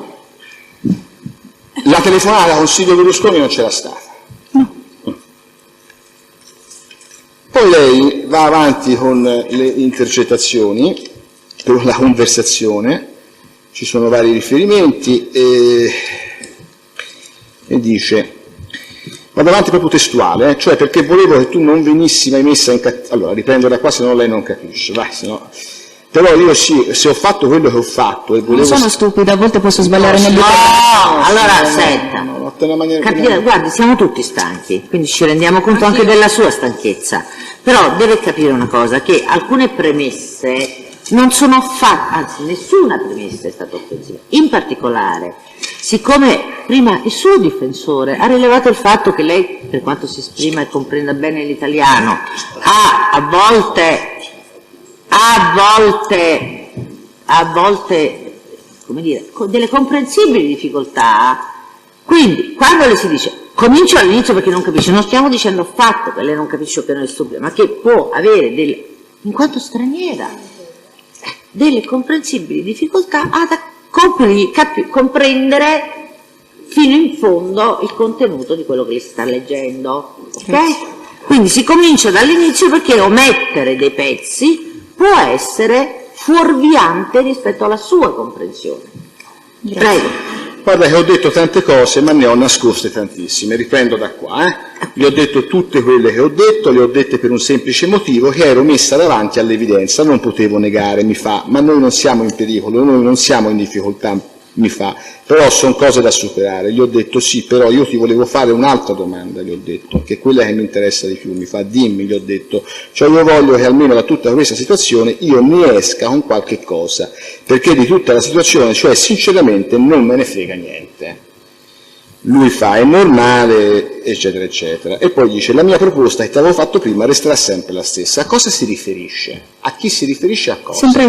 la telefonata con Silvio Berlusconi non c'era stata. No. Poi lei va avanti con le intercettazioni, con la conversazione, ci sono vari riferimenti, e dice, vado avanti proprio testuale, cioè perché volevo che tu non venissi mai messa in cattiva... Allora, riprendo da qua, se no lei non capisce, vai, se no... Però io sì, se ho fatto quello che ho fatto e volevo... Non sono stupida, a volte posso sbagliare nel No, dettaglio. allora senta. Guardi, siamo tutti stanchi, quindi ci rendiamo conto anche della sua stanchezza. Però deve capire una cosa, che alcune premesse non sono fatte, anzi nessuna premessa è stata offensiva. In particolare, siccome prima il suo difensore ha rilevato il fatto che lei, per quanto si esprima e comprenda bene l'italiano, ha a volte come dire, con delle comprensibili difficoltà. Quindi, quando le si dice, comincio all'inizio perché non capisce, non stiamo dicendo affatto che lei non capisce o che non è stupida, ma che può avere delle, in quanto straniera, delle comprensibili difficoltà ad comprendere fino in fondo il contenuto di quello che le si sta leggendo. Ok? Quindi si comincia dall'inizio perché omettere dei pezzi può essere fuorviante rispetto alla sua comprensione. Prego. Guarda che ho detto tante cose, ma ne ho nascoste tantissime, riprendo da qua. Vi ho detto tutte quelle che ho detto, le ho dette per un semplice motivo, che ero messa davanti all'evidenza, non potevo negare, ma noi non siamo in pericolo, noi non siamo in difficoltà, però sono cose da superare. Gli ho detto sì, però io ti volevo fare un'altra domanda, gli ho detto, che è quella che mi interessa di più, dimmi, gli ho detto, cioè io voglio che almeno da tutta questa situazione io ne esca con qualche cosa, perché di tutta la situazione, cioè sinceramente non me ne frega niente. Lui fa, è normale, eccetera, eccetera. E poi dice, la mia proposta che ti avevo fatto prima resterà sempre la stessa. A cosa si riferisce? A chi si riferisce, a cosa? Sempre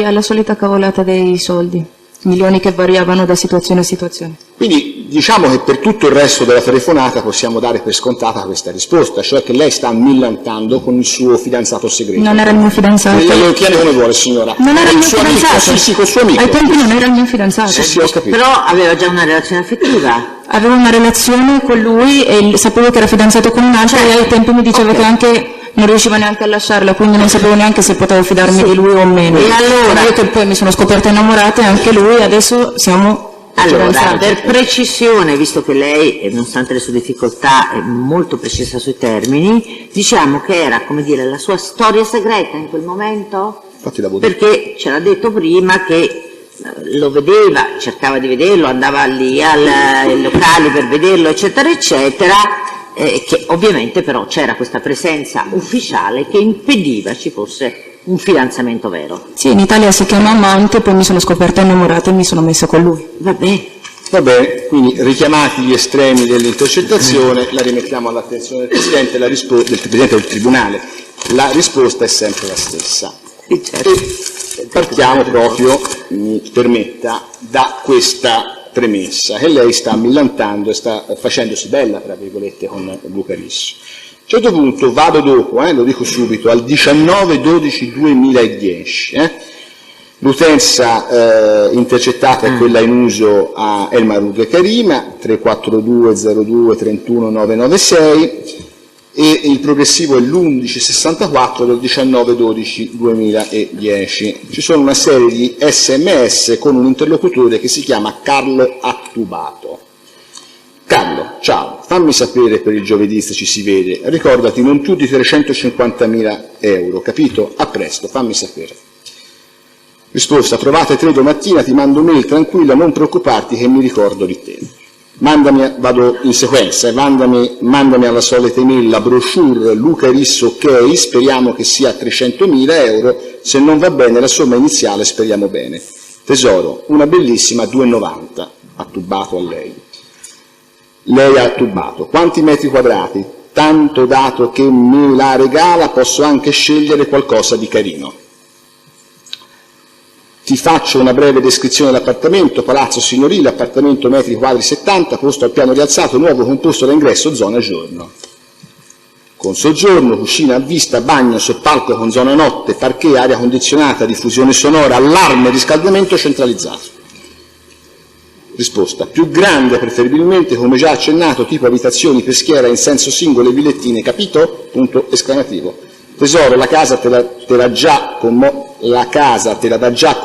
alla solita cavolata dei soldi, milioni che variavano da situazione a situazione. Quindi diciamo che per tutto il resto della telefonata possiamo dare per scontata questa risposta, cioè che lei sta millantando con il suo fidanzato segreto. Non era il mio fidanzato. Lo tiene come vuole, signora. Non era il mio fidanzato. Sì, sì, col suo amico. Ai tempi non era il mio fidanzato. Sì, ho capito. Però aveva già una relazione affettiva. Avevo una relazione con lui e sapevo che era fidanzato con un'altra e ai tempi mi diceva che anche non riusciva neanche a lasciarla, quindi non sapevo neanche se potevo fidarmi di lui o meno. E allora? Io che poi mi sono scoperta innamorata e anche lui, adesso siamo Allora, fidanzati. per precisione, visto che lei, nonostante le sue difficoltà, è molto precisa sui termini, diciamo che era, come dire, la sua storia segreta in quel momento? Infatti l'avevo detto. Perché ce l'ha detto prima che lo vedeva, cercava di vederlo, andava lì ai locali per vederlo, eccetera, eccetera, che ovviamente però c'era questa presenza ufficiale che impediva ci fosse un fidanzamento vero. Sì, in Italia si chiama amante, poi mi sono scoperta innamorata e mi sono messa con lui. Va bene. Va bene, quindi richiamati gli estremi dell'intercettazione, la rimettiamo all'attenzione del Presidente, del Presidente del Tribunale. La risposta è sempre la stessa. Sì, certo. E partiamo proprio, mi permetta, da questa premessa, che lei sta millantando e sta facendosi bella, tra virgolette, con Luca Risso. A un certo punto vado dopo, lo dico subito, al 19/12/2010. L'utenza intercettata è quella in uso a El Marouk e Karima, 342 02 31 996, e il progressivo è l'1164 del 19/12/2010. Ci sono una serie di SMS con un interlocutore che si chiama Carlo Attubato. Carlo, ciao, fammi sapere per il giovedì se ci si vede, ricordati non più di 350.000 euro, capito? A presto, fammi sapere. Risposta, trovate 3 domattina, ti mando mail, tranquilla, non preoccuparti che mi ricordo di te. Vado in sequenza, mandami alla solita email la brochure Luca Risso ok, speriamo che sia 300.000 euro, se non va bene la somma iniziale speriamo bene. Tesoro, una bellissima 2,90, attubato a lei. Lei ha attubato, quanti metri quadrati? Tanto dato che me la regala posso anche scegliere qualcosa di carino. Ti faccio una breve descrizione dell'appartamento, palazzo signorile, appartamento metri quadri 70, posto al piano rialzato, nuovo composto da ingresso, zona giorno. Con soggiorno, cucina a vista, bagno, soppalco con zona notte, parquet, aria condizionata, diffusione sonora, allarme, riscaldamento centralizzato. Risposta, più grande preferibilmente, come già accennato, tipo abitazioni, peschiera in senso singolo e villettine, capito? Punto esclamativo. Tesoro, la casa te la dà già con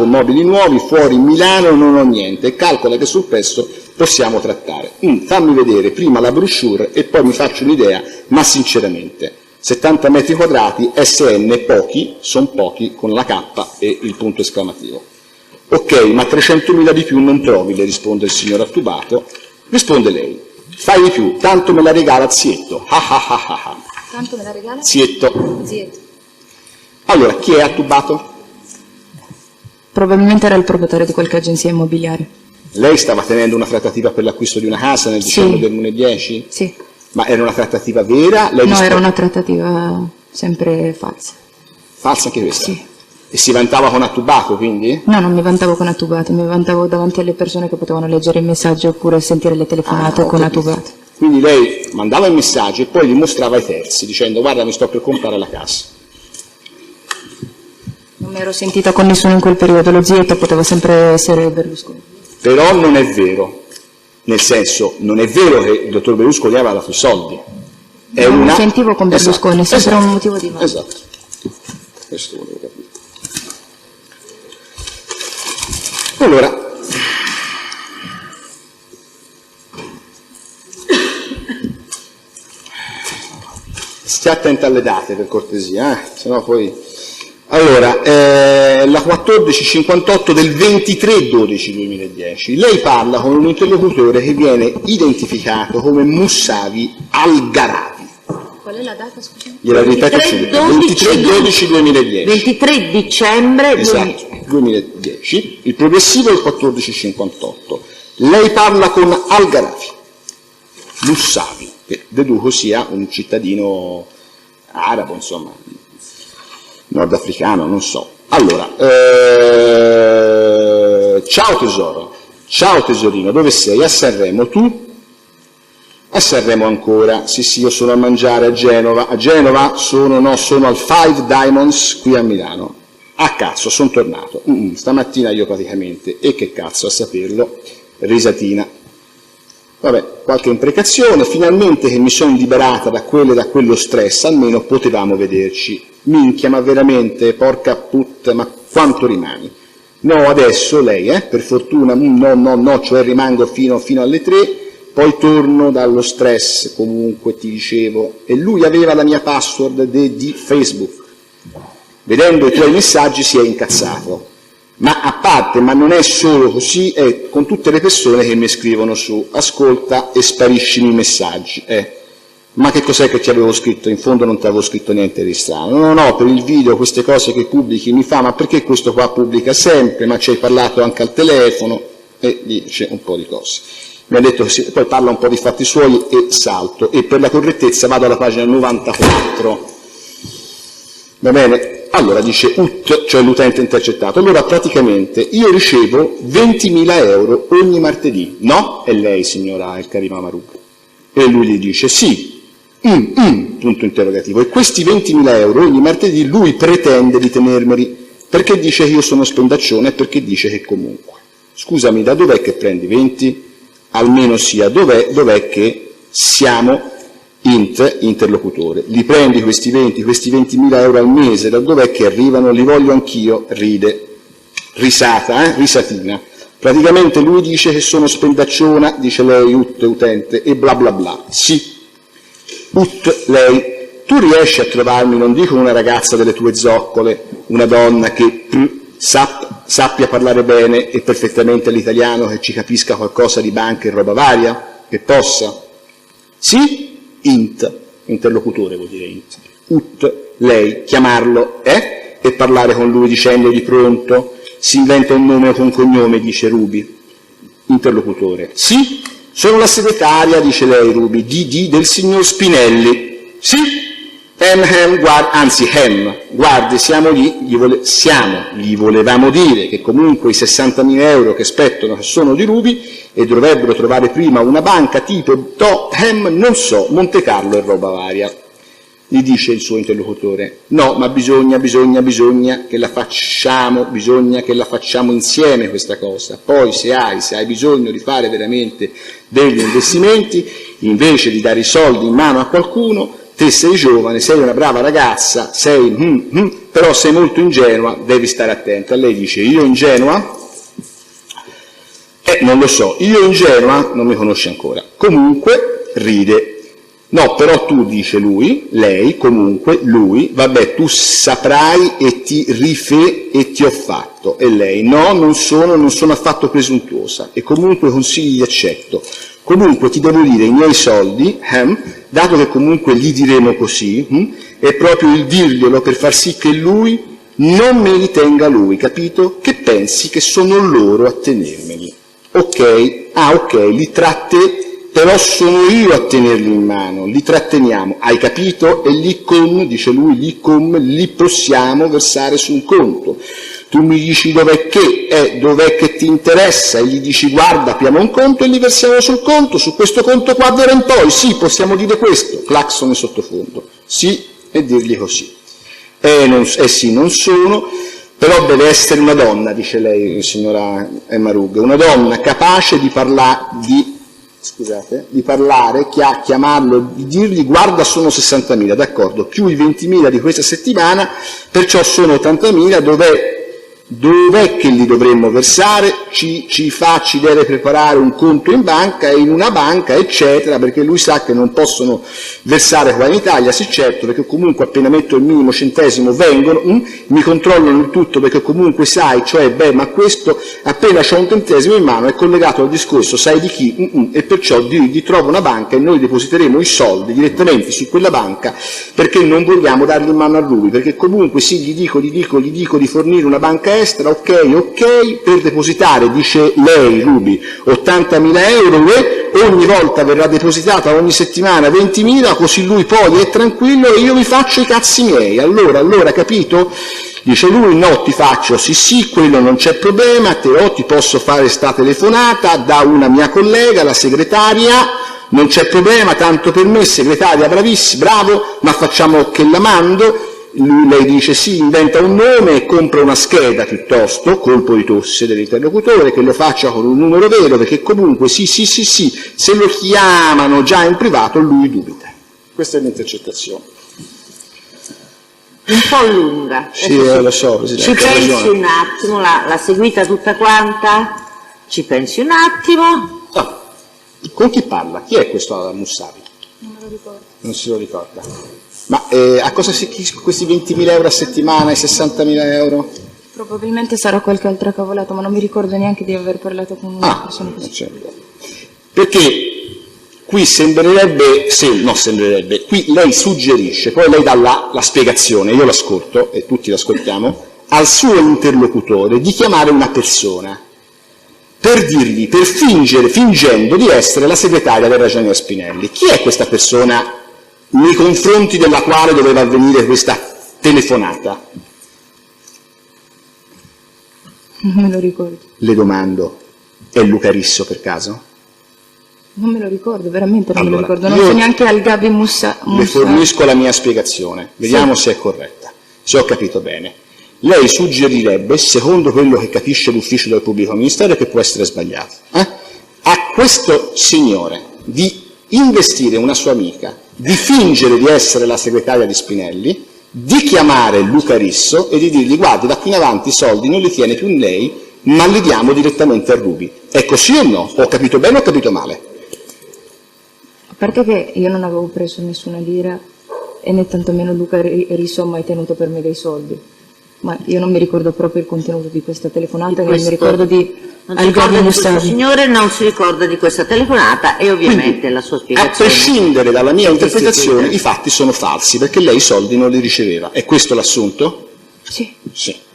mobili nuovi, fuori Milano non ho niente, e calcola che sul pezzo possiamo trattare. Fammi vedere prima la brochure e poi mi faccio un'idea, ma sinceramente, 70 metri quadrati, SN, pochi, sono pochi, con la K e il punto esclamativo. Ok, ma 300.000 di più non trovi, le risponde il signor Attubato. Risponde lei, fai di più, tanto me la regala zietto, Tanto me la regala? Zietto. Zietto. Allora, chi è Attubato? Probabilmente era il proprietario di qualche agenzia immobiliare. Lei stava tenendo una trattativa per l'acquisto di una casa nel dicembre del 2010? Sì. Ma era una trattativa vera? No, era una trattativa sempre falsa. Falsa anche questa? Sì. E si vantava con Attubato, quindi? No, non mi vantavo con Attubato, mi vantavo davanti alle persone che potevano leggere i messaggi oppure sentire le telefonate con Attubato. Quindi lei mandava i messaggi e poi li mostrava ai terzi, dicendo guarda mi sto per comprare la casa. Non mi ero sentita con nessuno in quel periodo, lo zietto poteva sempre essere Berlusconi. Però non è vero, nel senso, non è vero che il dottor Berlusconi aveva dato i soldi. È Non una... mi sentivo con Berlusconi, esatto, sempre un motivo di male. Esatto, questo volevo capire. Allora, stia attenta alle date per cortesia, sennò poi... Allora, la 1458 del 23/12/2010, lei parla con un interlocutore che viene identificato come Moussavi Al-Gharavi. Qual è la data, scusa? Gliela ripeto subito, 23/12/2010. 23 dicembre Esatto, 2010. Il progressivo è il 1458. Lei parla con Al-Gharavi, Moussavi, che deduco sia un cittadino arabo, insomma, nordafricano, non so. Allora, ciao tesoro, ciao tesorino, dove sei? A Sanremo, tu? A Sanremo ancora, sì io sono a mangiare a Genova. A Genova sono al Five Diamonds qui a Milano. Ah cazzo, sono tornato. Stamattina io praticamente, e che cazzo a saperlo, risatina. Vabbè, qualche imprecazione, finalmente che mi sono liberata da quello stress, almeno potevamo vederci. Minchia, ma veramente, porca put, ma quanto rimani? No, adesso lei, per fortuna, no, cioè rimango fino alle 3, poi torno dallo stress, comunque ti dicevo, e lui aveva la mia password di Facebook. Vedendo i tuoi messaggi si è incazzato. Ma a parte, ma non è solo così, è con tutte le persone che mi scrivono su, ascolta e spariscimi i messaggi, Ma che cos'è che ti avevo scritto? In fondo non ti avevo scritto niente di strano. No, per il video, queste cose che pubblichi mi fa, ma perché questo qua pubblica sempre? Ma ci hai parlato anche al telefono? E dice un po' di cose. Mi ha detto che poi parla un po' di fatti suoi e salto. E per la correttezza vado alla pagina 94. Va bene? Allora dice UT, cioè l'utente intercettato. Allora praticamente io ricevo 20.000 euro ogni martedì. No? È lei, signora El Karima Marub. E lui gli dice sì. Punto interrogativo. E questi 20.000 euro ogni martedì lui pretende di tenermeli perché dice che io sono spendaccione e perché dice che comunque. Scusami, da dov'è che prendi 20? Almeno sia dov'è che siamo interlocutore. Li prendi questi 20.000 euro al mese, da dov'è che arrivano? Li voglio anch'io, ride. Risata, risatina. Praticamente lui dice che sono spendacciona, dice lei, utente, e bla bla bla. Sì. Lei, tu riesci a trovarmi, non dico una ragazza delle tue zoccole, una donna che sappia parlare bene e perfettamente l'italiano, che ci capisca qualcosa di banca e roba varia, che possa? Sì? Interlocutore vuol dire lei, chiamarlo, e parlare con lui dicendogli pronto, si inventa un nome con cognome, dice Ruby, interlocutore. Sì? Sono la segretaria, dice lei, Ruby, del signor Spinelli. Sì? Guardi, siamo lì, gli volevamo dire che comunque i 60.000 euro che spettano che sono di Ruby e dovrebbero trovare prima una banca tipo non so, Monte Carlo e roba varia. Gli dice il suo interlocutore, no, ma bisogna che la facciamo, insieme questa cosa. Poi se hai bisogno di fare veramente degli investimenti, invece di dare i soldi in mano a qualcuno, te sei giovane, sei una brava ragazza, però sei molto ingenua, devi stare attenta. Lei dice, io ingenua? Non lo so, io ingenua non mi conosce ancora. Comunque ride. No, però tu, dice lei, comunque, lui, vabbè, tu saprai e ti e ti ho fatto. E lei, no, non sono affatto presuntuosa e comunque consigli li accetto. Comunque ti devo dire, i miei soldi, dato che comunque gli diremo così, è proprio il dirglielo per far sì che lui non me li tenga lui, capito? Che pensi che sono loro a tenermeli. Ok, li tratte però sono io a tenerli in mano, li tratteniamo, hai capito? E lì con, dice lui, li possiamo versare su un conto. Tu mi dici dov'è che ti interessa, e gli dici guarda, apriamo un conto e li versiamo sul conto, su questo conto qua d'ora in poi, sì, possiamo dire questo, clacson in sottofondo, sì, e dirgli così. Sì, non sono, però deve essere una donna, dice lei, signora Marughe, una donna capace di parlare, chiamarlo, di dirgli guarda sono 60.000, d'accordo, più i 20.000 di questa settimana, perciò sono 80.000, dov'è che li dovremmo versare, ci deve preparare un conto in banca, in una banca, eccetera, perché lui sa che non possono versare qua in Italia, sì certo, perché comunque appena metto il minimo centesimo vengono, mi controllano il tutto, perché comunque sai, cioè, ma questo appena c'ho un centesimo in mano è collegato al discorso, sai di chi, e perciò gli trovo una banca e noi depositeremo i soldi direttamente su quella banca, perché non vogliamo darli in mano a lui, perché comunque sì, gli dico di fornire una banca estera, ok, per depositare, dice lei, Ruby, 80.000 euro e ogni volta verrà depositata ogni settimana 20.000, così lui poi è tranquillo e io mi faccio i cazzi miei. Allora, capito? Dice lui, no, ti faccio, sì, quello non c'è problema, ti posso fare sta telefonata da una mia collega, la segretaria, non c'è problema, tanto per me, segretaria bravissima, bravo, ma facciamo che la mando. Lei dice sì, inventa un nome e compra una scheda piuttosto, colpo di tosse dell'interlocutore, che lo faccia con un numero vero, perché comunque sì, se lo chiamano già in privato lui dubita. Questa è l'intercettazione. Un po' lunga. Sì, lo so, Presidente. Ci pensi un attimo, l'ha seguita tutta quanta? Ci pensi un attimo? No. Con chi parla? Chi è questo Mussavi? Non me lo ricordo. Non se lo ricorda. Ma a cosa si questi 20.000 euro a settimana e 60.000 euro? Probabilmente sarà qualche altra cavolata, ma non mi ricordo neanche di aver parlato con una persona così. Certo. Perché qui qui lei suggerisce, poi lei dà la spiegazione, io l'ascolto e tutti l'ascoltiamo, al suo interlocutore di chiamare una persona per dirgli, fingendo di essere la segretaria del Ragionier Spinelli. Chi è questa persona nei confronti della quale doveva avvenire questa telefonata? Non me lo ricordo. Le domando, è Luca Risso per caso? Non me lo ricordo, veramente non me lo Allora, ricordo. Non so neanche al Gabi Mussa. Le fornisco la mia spiegazione, vediamo se è corretta, se ho capito bene. Lei suggerirebbe, secondo quello che capisce l'ufficio del pubblico ministero, che può essere sbagliato, a questo signore di investire una sua amica, di fingere di essere la segretaria di Spinelli, di chiamare Luca Risso e di dirgli guardi, da qui in avanti i soldi non li tiene più lei, ma li diamo direttamente a Ruby. È così o no? Ho capito bene o ho capito male? A parte che io non avevo preso nessuna lira e né tantomeno Luca Risso ha mai tenuto per me dei soldi. Ma io non mi ricordo proprio il contenuto di questa telefonata, non mi ricordo di questo signore non si ricorda di questa telefonata e ovviamente quindi, la sua spiegazione. A prescindere dalla mia interpretazione, i fatti sono falsi perché lei i soldi non li riceveva. È questo l'assunto? Sì.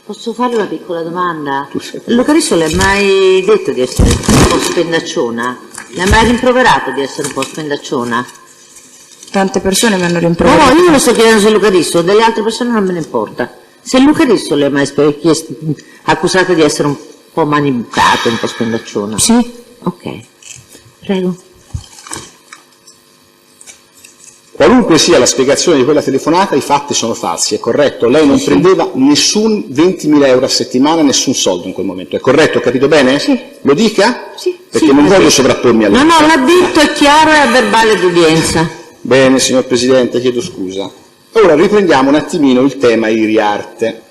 Posso fare una piccola domanda? Luca Risso le ha mai detto di essere un po' spendacciona? Le ha mai rimproverato di essere un po' spendacciona? Tante persone mi hanno rimproverato. No, io non sto chiedendo se Luca Risso, delle altre persone non me ne importa. Se Luca Risso le ha mai accusata di essere un po' manibucato, un po' spendacciona? Sì. Ok, prego. Qualunque sia la spiegazione di quella telefonata, i fatti sono falsi, è corretto? Lei non prendeva nessun 20.000 euro a settimana, nessun soldo in quel momento, è corretto? Ho capito bene? Sì. Lo dica? Sì. Perché non voglio sovrappormi a lei. No, l'ha detto, è chiaro, è a verbale d'udienza. Bene, signor Presidente, chiedo scusa. Ora riprendiamo un attimino il tema Iriarte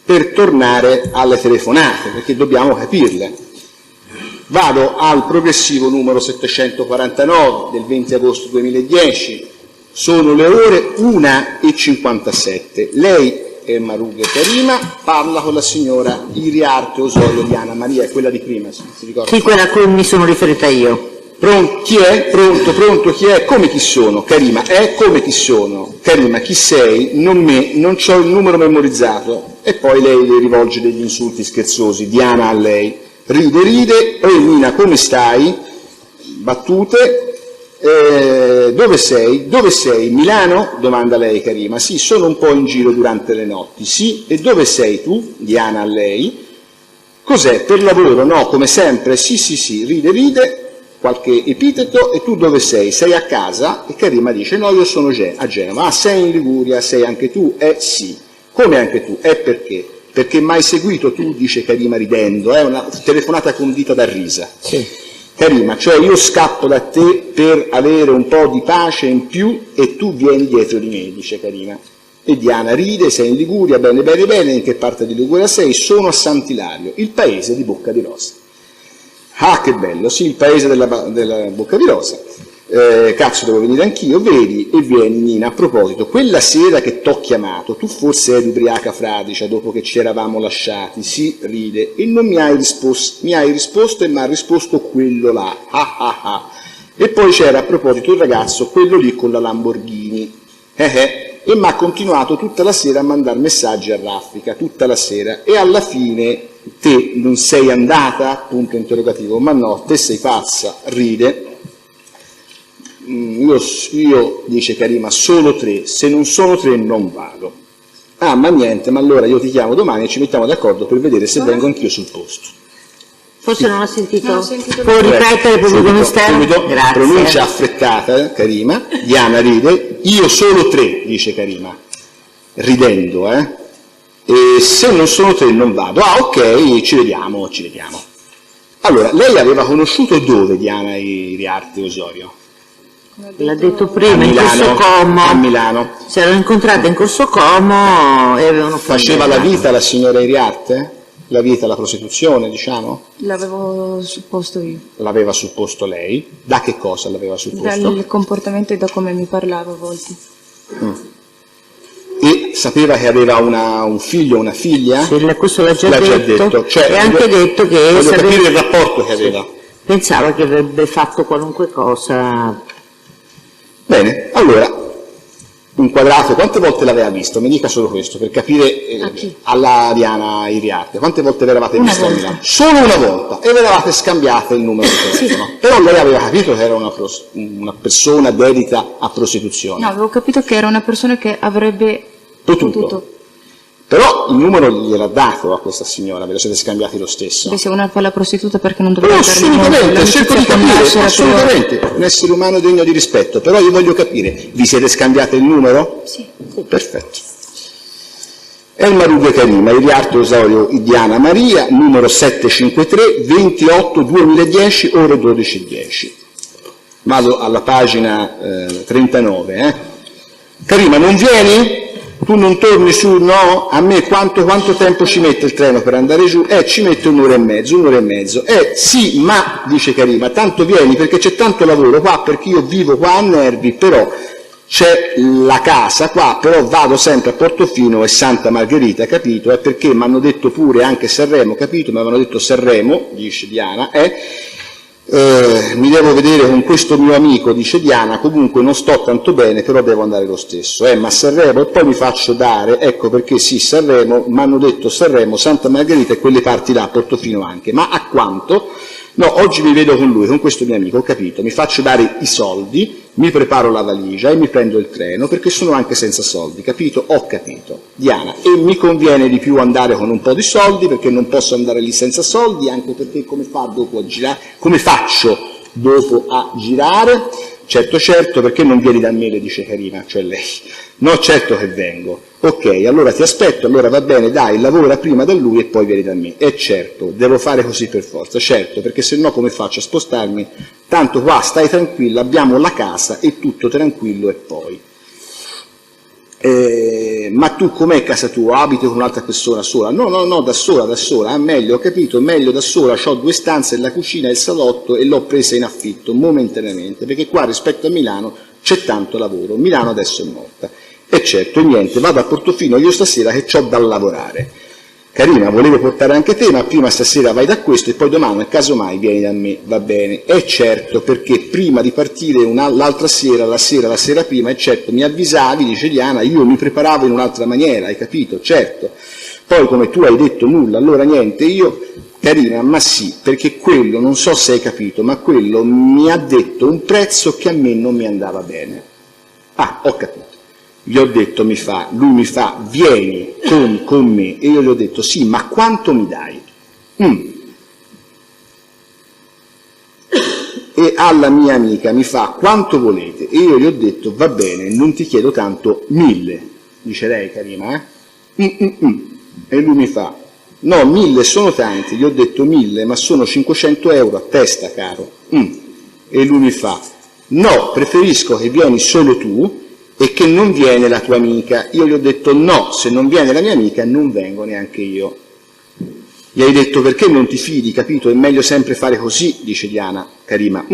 per tornare alle telefonate, perché dobbiamo capirle. Vado al progressivo numero 749 del 20 agosto 2010, sono le ore 1:57. Lei, Marughe Karima, parla con la signora Iriarte Osorio Diana Maria, è quella di prima, si ricorda? Sì, quella a cui mi sono riferita io. Pronto, chi è? Pronto, chi è? Come chi sono? Karima, come chi sono? Karima, chi sei? Non c'ho il numero memorizzato. E poi lei le rivolge degli insulti scherzosi, Diana a lei. Ride, Nina, come stai? battute. Dove sei? Dove sei? Milano? Domanda lei Karima. Sì, sono un po' in giro durante le notti. Sì, e dove sei tu? Diana a lei. Cos'è? Per lavoro? No, come sempre. Sì, sì, sì, ride, qualche epiteto. E tu dove sei? Sei a casa? E Karima dice no, io sono a Genova. Ah, sei in Liguria? Sei anche tu? Sì. Come anche tu? Perché? Perché mai seguito tu? Dice Karima ridendo. È una telefonata condita da risa. Sì. Karima, cioè io scappo da te per avere un po' di pace in più e tu vieni dietro di me, dice Karima. E Diana ride, sei in Liguria, bene, bene, bene, in che parte di Liguria sei? Sono a Sant'Ilario, il paese di Bocca di Rosa. Ah, che bello, sì, il paese della Bocca di Rosa. Cazzo, devo venire anch'io, vedi, e vieni Nina, a proposito, quella sera che t'ho chiamato, tu forse eri ubriaca fradicia dopo che ci eravamo lasciati, sì, ride, e non mi hai risposto e mi ha risposto quello là, ah ah ah. E poi c'era a proposito il ragazzo, quello lì con la Lamborghini, e mi ha continuato tutta la sera a mandare messaggi a raffica, tutta la sera, e alla fine te non sei andata? Punto interrogativo, ma no, te sei pazza, ride. Io, dice Karima, solo 3, se non sono 3 non vado. Ah, ma niente, ma allora io ti chiamo domani e ci mettiamo d'accordo per vedere se vengo anch'io sul posto. Forse non ha sentito. Non ho sentito. Può ripetere pubblico ministero? Grazie. Pronuncia affrettata, Karima. Diana ride. Io solo 3, dice Karima, ridendo, E se non sono 3 non vado. Ah, ok, ci vediamo. Allora, lei aveva conosciuto dove Diana Iriarte Osorio? L'ha detto prima, in Corso Como. A Milano. Si erano incontrate in Corso Como e avevano fatto. Faceva la vita la signora Iriarte? La vita, la prostituzione, diciamo? L'avevo supposto io. L'aveva supposto lei? Da che cosa l'aveva supposto? Dal comportamento e da come mi parlava a volte. E sapeva che aveva un figlio o una figlia? Sì, questo l'ha già detto. Cioè, e anche detto che voglio capire il rapporto che aveva. Pensava che avrebbe fatto qualunque cosa. Bene, allora, inquadrato, quante volte l'aveva visto? Mi dica solo questo, per capire alla Diana Iriarte, quante volte vi eravate viste a Milano? Solo una volta, e vi eravate scambiate il numero di telefono. Sì. Però lei aveva capito che era una persona dedita a prostituzione. No, avevo capito che era una persona che avrebbe potuto. Però il numero gliel'ha dato a questa signora, ve lo siete scambiati lo stesso. Beh, se una fa la prostituta perché non dovrebbe darmi assolutamente, cerco di capire, assolutamente, un essere umano degno di rispetto, però io voglio capire, vi siete scambiate il numero? Sì. Perfetto. Elma Rude Karima, Iriarte Osorio Diana Maria, numero 753, 28 2010, ore 12:10. Vado alla pagina 39. Karima, non vieni? Tu non torni su? No? A me quanto tempo ci mette il treno per andare giù? Ci mette un'ora e mezzo. Sì, ma, dice Karima, tanto vieni perché c'è tanto lavoro qua, perché io vivo qua a Nervi, però c'è la casa qua, però vado sempre a Portofino e Santa Margherita, capito? È perché mi hanno detto pure anche Sanremo, capito? Mi avevano detto Sanremo, dice Diana, mi devo vedere con questo mio amico, dice Diana, comunque non sto tanto bene, però devo andare lo stesso, ma Sanremo, e poi mi faccio dare, ecco perché sì, Sanremo, mi hanno detto Sanremo, Santa Margherita e quelle parti là, Portofino anche, ma a quanto? No, oggi mi vedo con lui, con questo mio amico, ho capito, mi faccio dare i soldi, mi preparo la valigia e mi prendo il treno, perché sono anche senza soldi, capito? Ho capito. Diana, e mi conviene di più andare con un po' di soldi, perché non posso andare lì senza soldi, anche perché come faccio dopo a girare? Certo, perché non vieni da me, le dice Karima, cioè lei. No, certo che vengo. Ok, allora ti aspetto, allora va bene, dai, lavora prima da lui e poi vieni da me. Certo, devo fare così per forza, certo, perché se no come faccio a spostarmi? Tanto qua stai tranquilla, abbiamo la casa e tutto tranquillo e poi. Ma tu com'è casa tua? Abiti con un'altra persona sola? No, da sola, meglio, ho capito, meglio da sola, ho 2 stanze, la cucina e il salotto e l'ho presa in affitto momentaneamente, perché qua rispetto a Milano c'è tanto lavoro, Milano adesso è morta. E certo, niente, vado a Portofino io stasera che c'ho da lavorare. Karina, volevo portare anche te, ma prima stasera vai da questo e poi domani, casomai, vieni da me, va bene? E certo, perché prima di partire l'altra sera, la sera prima, e certo, mi avvisavi, dice Diana, io mi preparavo in un'altra maniera, hai capito? Certo. Poi come tu hai detto nulla, allora niente, io Karina, ma sì, perché quello, non so se hai capito, ma quello mi ha detto un prezzo che a me non mi andava bene. Ah, ho capito. Gli ho detto, lui mi fa, vieni con me, e io gli ho detto, sì, ma quanto mi dai? E alla mia amica mi fa, quanto volete? E io gli ho detto, va bene, non ti chiedo tanto, 1000. Dice lei, Karina, E lui mi fa, no, 1000 sono tanti. Gli ho detto 1000, ma sono 500 euro a testa, caro. E lui mi fa, no, preferisco che vieni solo tu e che non viene la tua amica. Io gli ho detto, no, se non viene la mia amica non vengo neanche io. Gli hai detto, perché non ti fidi, capito? È meglio sempre fare così, dice Diana. Karima,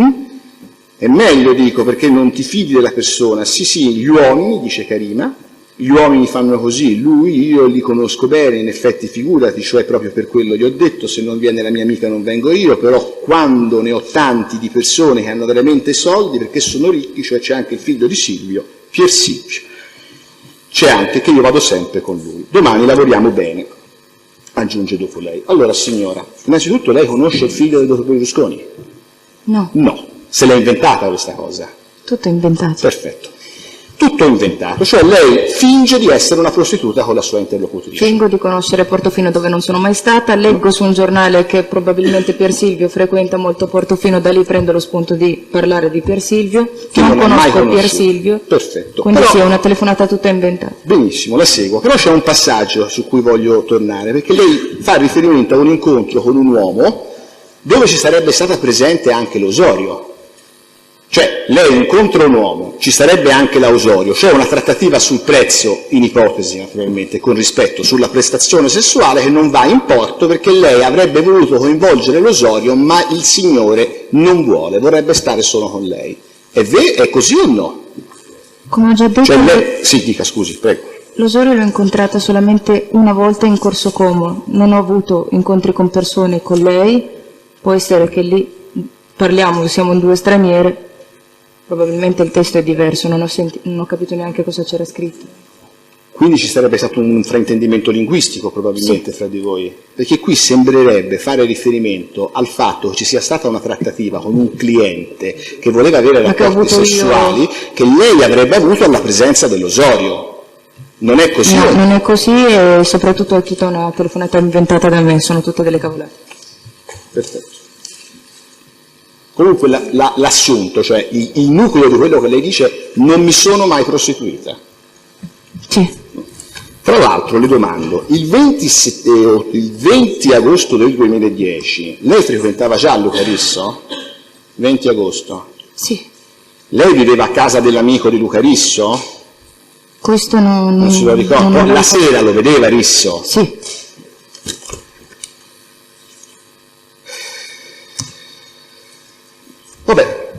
È meglio, dico, perché non ti fidi della persona. Sì, gli uomini, dice Karima, gli uomini fanno così, io li conosco bene, in effetti figurati, cioè proprio per quello gli ho detto, se non viene la mia amica non vengo io, però quando ne ho tanti di persone che hanno veramente soldi, perché sono ricchi, cioè c'è anche il figlio di Silvio, Pier Silvio, c'è anche che io vado sempre con lui, domani lavoriamo bene, aggiunge dopo lei. Allora signora, innanzitutto lei conosce il figlio del dottor Berlusconi? No. No, se l'è inventata questa cosa? Tutto inventato. Perfetto. Tutto inventato, cioè lei finge di essere una prostituta con la sua interlocutrice. Fingo di conoscere Portofino dove non sono mai stata, leggo su un giornale che probabilmente Pier Silvio frequenta molto Portofino, da lì prendo lo spunto di parlare di Pier Silvio, Che non non ha mai conosco Pier conosciuto. Silvio, Perfetto. quindi Però- sì, è una telefonata tutta inventata. Benissimo, la seguo, però c'è un passaggio su cui voglio tornare, perché lei fa riferimento a un incontro con un uomo dove ci sarebbe stata presente anche l'Osorio. Cioè, lei incontra un uomo, ci sarebbe anche l'Ausorio, cioè una trattativa sul prezzo, in ipotesi naturalmente, con rispetto, sulla prestazione sessuale che non va in porto perché lei avrebbe voluto coinvolgere l'Osorio, ma il signore non vuole, vorrebbe stare solo con lei. È così o no? Come ho già detto, Cioè lei... Sì, dica, scusi, prego. l'Osorio l'ho incontrata solamente una volta in Corso Como, non ho avuto incontri con persone con lei, può essere che lì parliamo, siamo in due straniere, probabilmente il testo è diverso, non ho capito neanche cosa c'era scritto. Quindi ci sarebbe stato un fraintendimento linguistico probabilmente fra di voi, perché qui sembrerebbe fare riferimento al fatto che ci sia stata una trattativa con un cliente che voleva avere Ma che ho rapporti avuto io- sessuali che lei avrebbe avuto alla presenza dell'Osorio. Non è così? No, non è così e soprattutto è tutta una telefonata inventata da me, sono tutte delle cavolate. Perfetto. Comunque l'assunto, cioè il nucleo di quello che lei dice, non mi sono mai prostituita. Sì, Tra l'altro le domando, il 20 agosto del 2010, lei frequentava già Luca Risso? 20 agosto. sì, Lei viveva a casa dell'amico di Luca Risso? questo non... Non se lo ricordo. non lo La ricordo. sera lo vedeva Risso? Sì, Vabbè,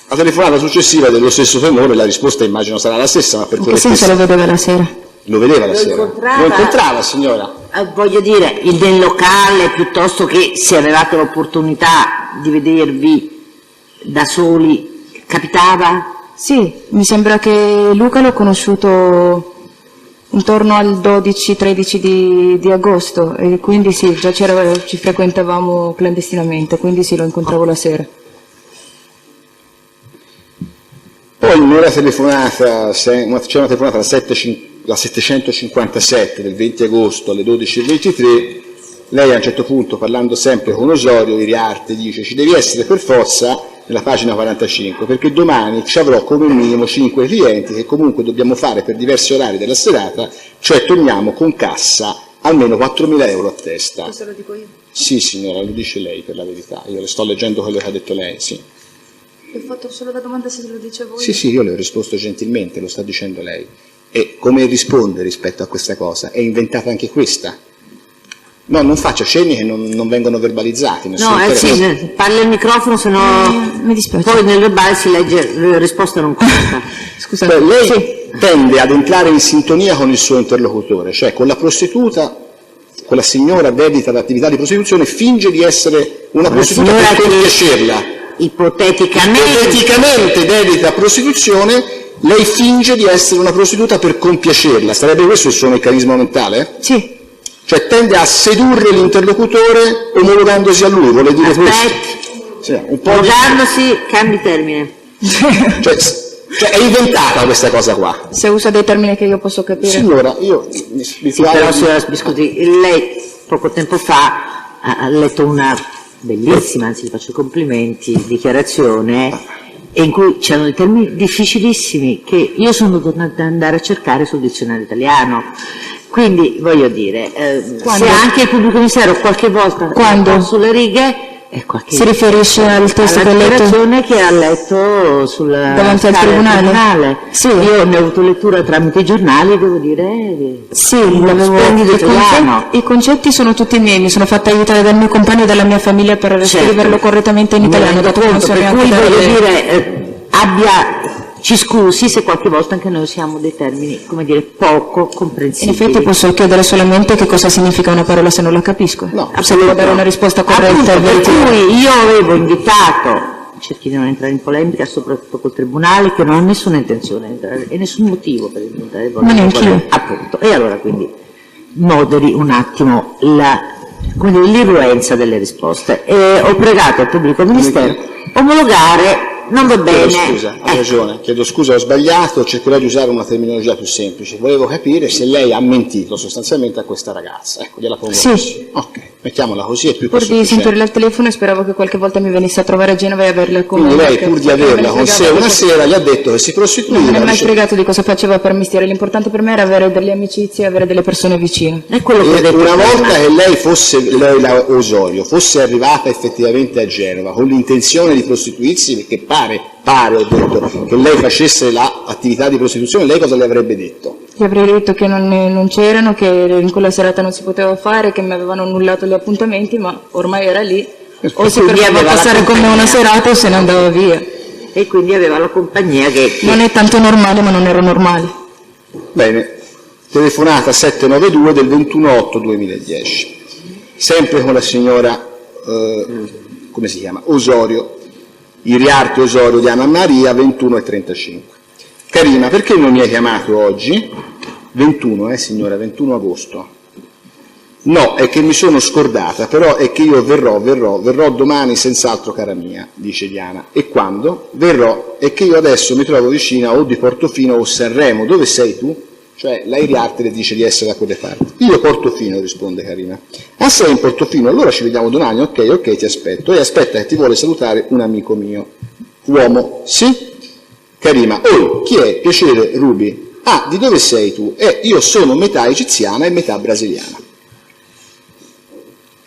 la telefonata successiva è dello stesso tenore, la risposta immagino sarà la stessa, ma per in quelle che senso stesse... lo vedeva la sera? Lo vedeva la Lo sera? incontrava? Lo incontrava, signora? Voglio dire, nel locale, piuttosto che se avevate l'opportunità di vedervi da soli, capitava? Sì, mi sembra che Luca l'ho conosciuto intorno al 12-13 di agosto e quindi sì, già ci frequentavamo clandestinamente, quindi sì, lo incontravo la sera. Poi c'è una telefonata la 757 del 20 agosto alle 12:23, lei a un certo punto, parlando sempre con Osorio Iriarte, dice ci devi essere per forza nella pagina 45, perché domani ci avrò come minimo 5 clienti che comunque dobbiamo fare per diversi orari della serata, cioè torniamo con cassa almeno 4.000 euro a testa. Questo lo dico io. Sì signora, lo dice lei per la verità, io le sto leggendo quello che ha detto lei, sì. Ho fatto solo la domanda se lo dice voi. Sì, io le ho risposto gentilmente, lo sta dicendo lei. E come risponde rispetto a questa cosa? È inventata anche questa? No, non faccia cenni che non vengono verbalizzati. No, sì, parli al microfono, se no Mi dispiace. poi nel verbale si legge la risposta non conta. Scusate. Lei tende ad entrare in sintonia con il suo interlocutore, cioè con la prostituta, con la signora dedita all'attività di prostituzione, finge di essere una prostituta signora per che- compiacerla. Ipoteticamente, dedita a prostituzione, lei finge di essere una prostituta per compiacerla. Sarebbe questo il suo meccanismo mentale? Sì, Cioè tende a sedurre l'interlocutore omologandosi a lui, vuole dire questo? Sì, un po' Omologandosi, cambi termine. cioè è inventata questa cosa qua. Se usa dei termini che io posso capire. Signora, io mi Sì, però signora Biscotti, lei poco tempo fa ha letto una bellissima, anzi gli faccio i complimenti, dichiarazione in cui c'erano dei termini difficilissimi che io sono dovuta andare a cercare sul dizionario italiano. Quindi voglio dire, se anche il pubblico ministero qualche volta sulle righe si riferisce al testo che ha letto che ha letto davanti al tribunale. Sì. Io ne ho avuto lettura tramite i giornali, devo dire. Sì, i concetti sono tutti miei, mi sono fatta aiutare dal mio compagno e dalla mia famiglia per scriverlo correttamente in italiano, dato che non so per neanche cui voglio dire, ci scusi se qualche volta anche noi usiamo dei termini, come dire, poco comprensibili. In effetti posso chiedere solamente che cosa significa una parola se non la capisco. No, se devo dare una risposta corretta. Per cui io avevo invitato, cerchi di non entrare in polemica, soprattutto col Tribunale, che non ho nessuna intenzione di entrare, e nessun motivo per entrare in polemica. Appunto. E allora quindi moderi un attimo l'irruenza delle risposte. Ho pregato al pubblico ministero omologare. Non va bene. Scusa, ha ragione, chiedo scusa, ho sbagliato, cercherò di usare una terminologia più semplice. Volevo capire se lei ha mentito sostanzialmente a questa ragazza. Ecco, gliela pongo così. Ok, mettiamola così, è più che Pur di sentirla al telefono e speravo che qualche volta mi venisse a trovare a Genova e averla con me. Quindi lei, pur di averla con sé una sera, gli ha detto che si prostituiva. Non mi ha mai fregato di cosa faceva per mestiere, l'importante per me era avere delle amicizie e avere delle persone vicine. È quello che ho detto. Una volta che lei la Osorio, fosse arrivata effettivamente a Genova con l'intenzione di prostituirsi, perché pare, ho detto, che lei facesse l'attività di prostituzione, lei cosa le avrebbe detto? Gli avrei detto che non c'erano, che in quella serata non si poteva fare, che mi avevano annullato gli appuntamenti, ma ormai era lì, o si poteva passare con me una serata o se ne andava via. E quindi aveva la compagnia che... Non è tanto normale, ma non era normale. Bene, telefonata 792 del 21/8/2010, sempre con la signora, come si chiama? Osorio, Iriarte Osorio di Anna Maria, 21:35. Carina, perché non mi hai chiamato oggi? 21, signora, 21 agosto. No, è che mi sono scordata, però è che io verrò domani senz'altro, cara mia, dice Diana. E quando? Verrò, è che io adesso mi trovo vicina o di Portofino o Sanremo. Dove sei tu? Cioè la Iriarte le dice di essere da quelle parti. Io Portofino, risponde Carina. Ah, sei in Portofino? Allora ci vediamo domani, ok, ti aspetto. E aspetta che ti vuole salutare un amico mio. Uomo, sì? Carina, chi è? Piacere, Ruby. Ah, di dove sei tu? Io sono metà egiziana e metà brasiliana.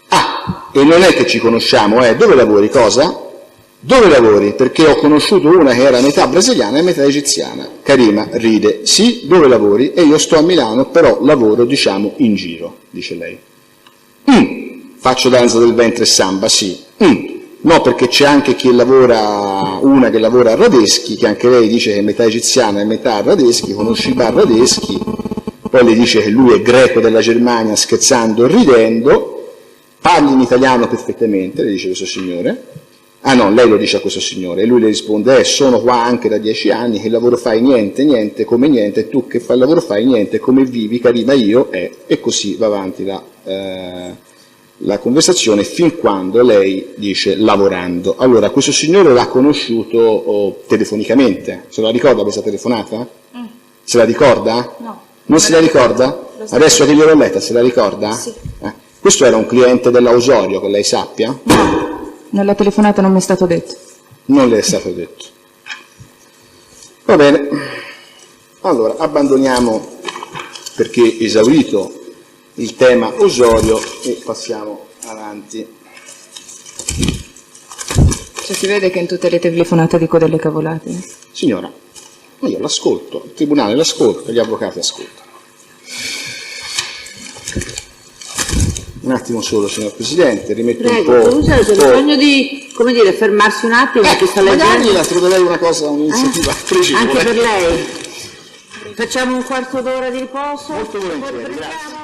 Ah, e non è che ci conosciamo, Dove lavori, cosa? Dove lavori? Perché ho conosciuto una che era metà brasiliana e metà egiziana. Karima ride. Sì, dove lavori? E io sto a Milano, però lavoro, diciamo, in giro, dice lei. Faccio danza del ventre e samba, sì. No, perché c'è anche una che lavora a Radeschi, che anche lei dice che è metà egiziana e metà Radeschi, conosci i bar Radeschi, poi le dice che lui è greco della Germania, scherzando e ridendo, parli in italiano perfettamente, le dice questo signore. Ah no, lei lo dice a questo signore, e lui le risponde, sono qua anche da 10 anni, che lavoro fai? Niente, come niente, e tu che fai lavoro fai? Niente, come vivi? Carina, io, e così va avanti la conversazione fin quando lei dice lavorando. Allora, questo signore l'ha conosciuto telefonicamente, se la ricorda questa telefonata? Se la ricorda? No. Non se la ricorda? Adesso che gliel'ho letta, se la ricorda? Sì. Questo era un cliente della Osorio, che lei sappia? Nella telefonata non mi è stato detto. Non le è stato detto. Va bene. Allora, abbandoniamo, perché esaurito il tema Osorio, e passiamo avanti. Cioè si vede che in tutte le telefonate dico delle cavolate. Signora, ma io l'ascolto, il tribunale l'ascolta, gli avvocati ascoltano. Un attimo solo, signor Presidente, rimetto Prego, un po'. scusa, c'è bisogno di, come dire, fermarsi un attimo, perché sta leggendo. Magari la troverei un'iniziativa precisa. Anche per lei. Facciamo un quarto d'ora di riposo. Molto volentieri, Poi grazie.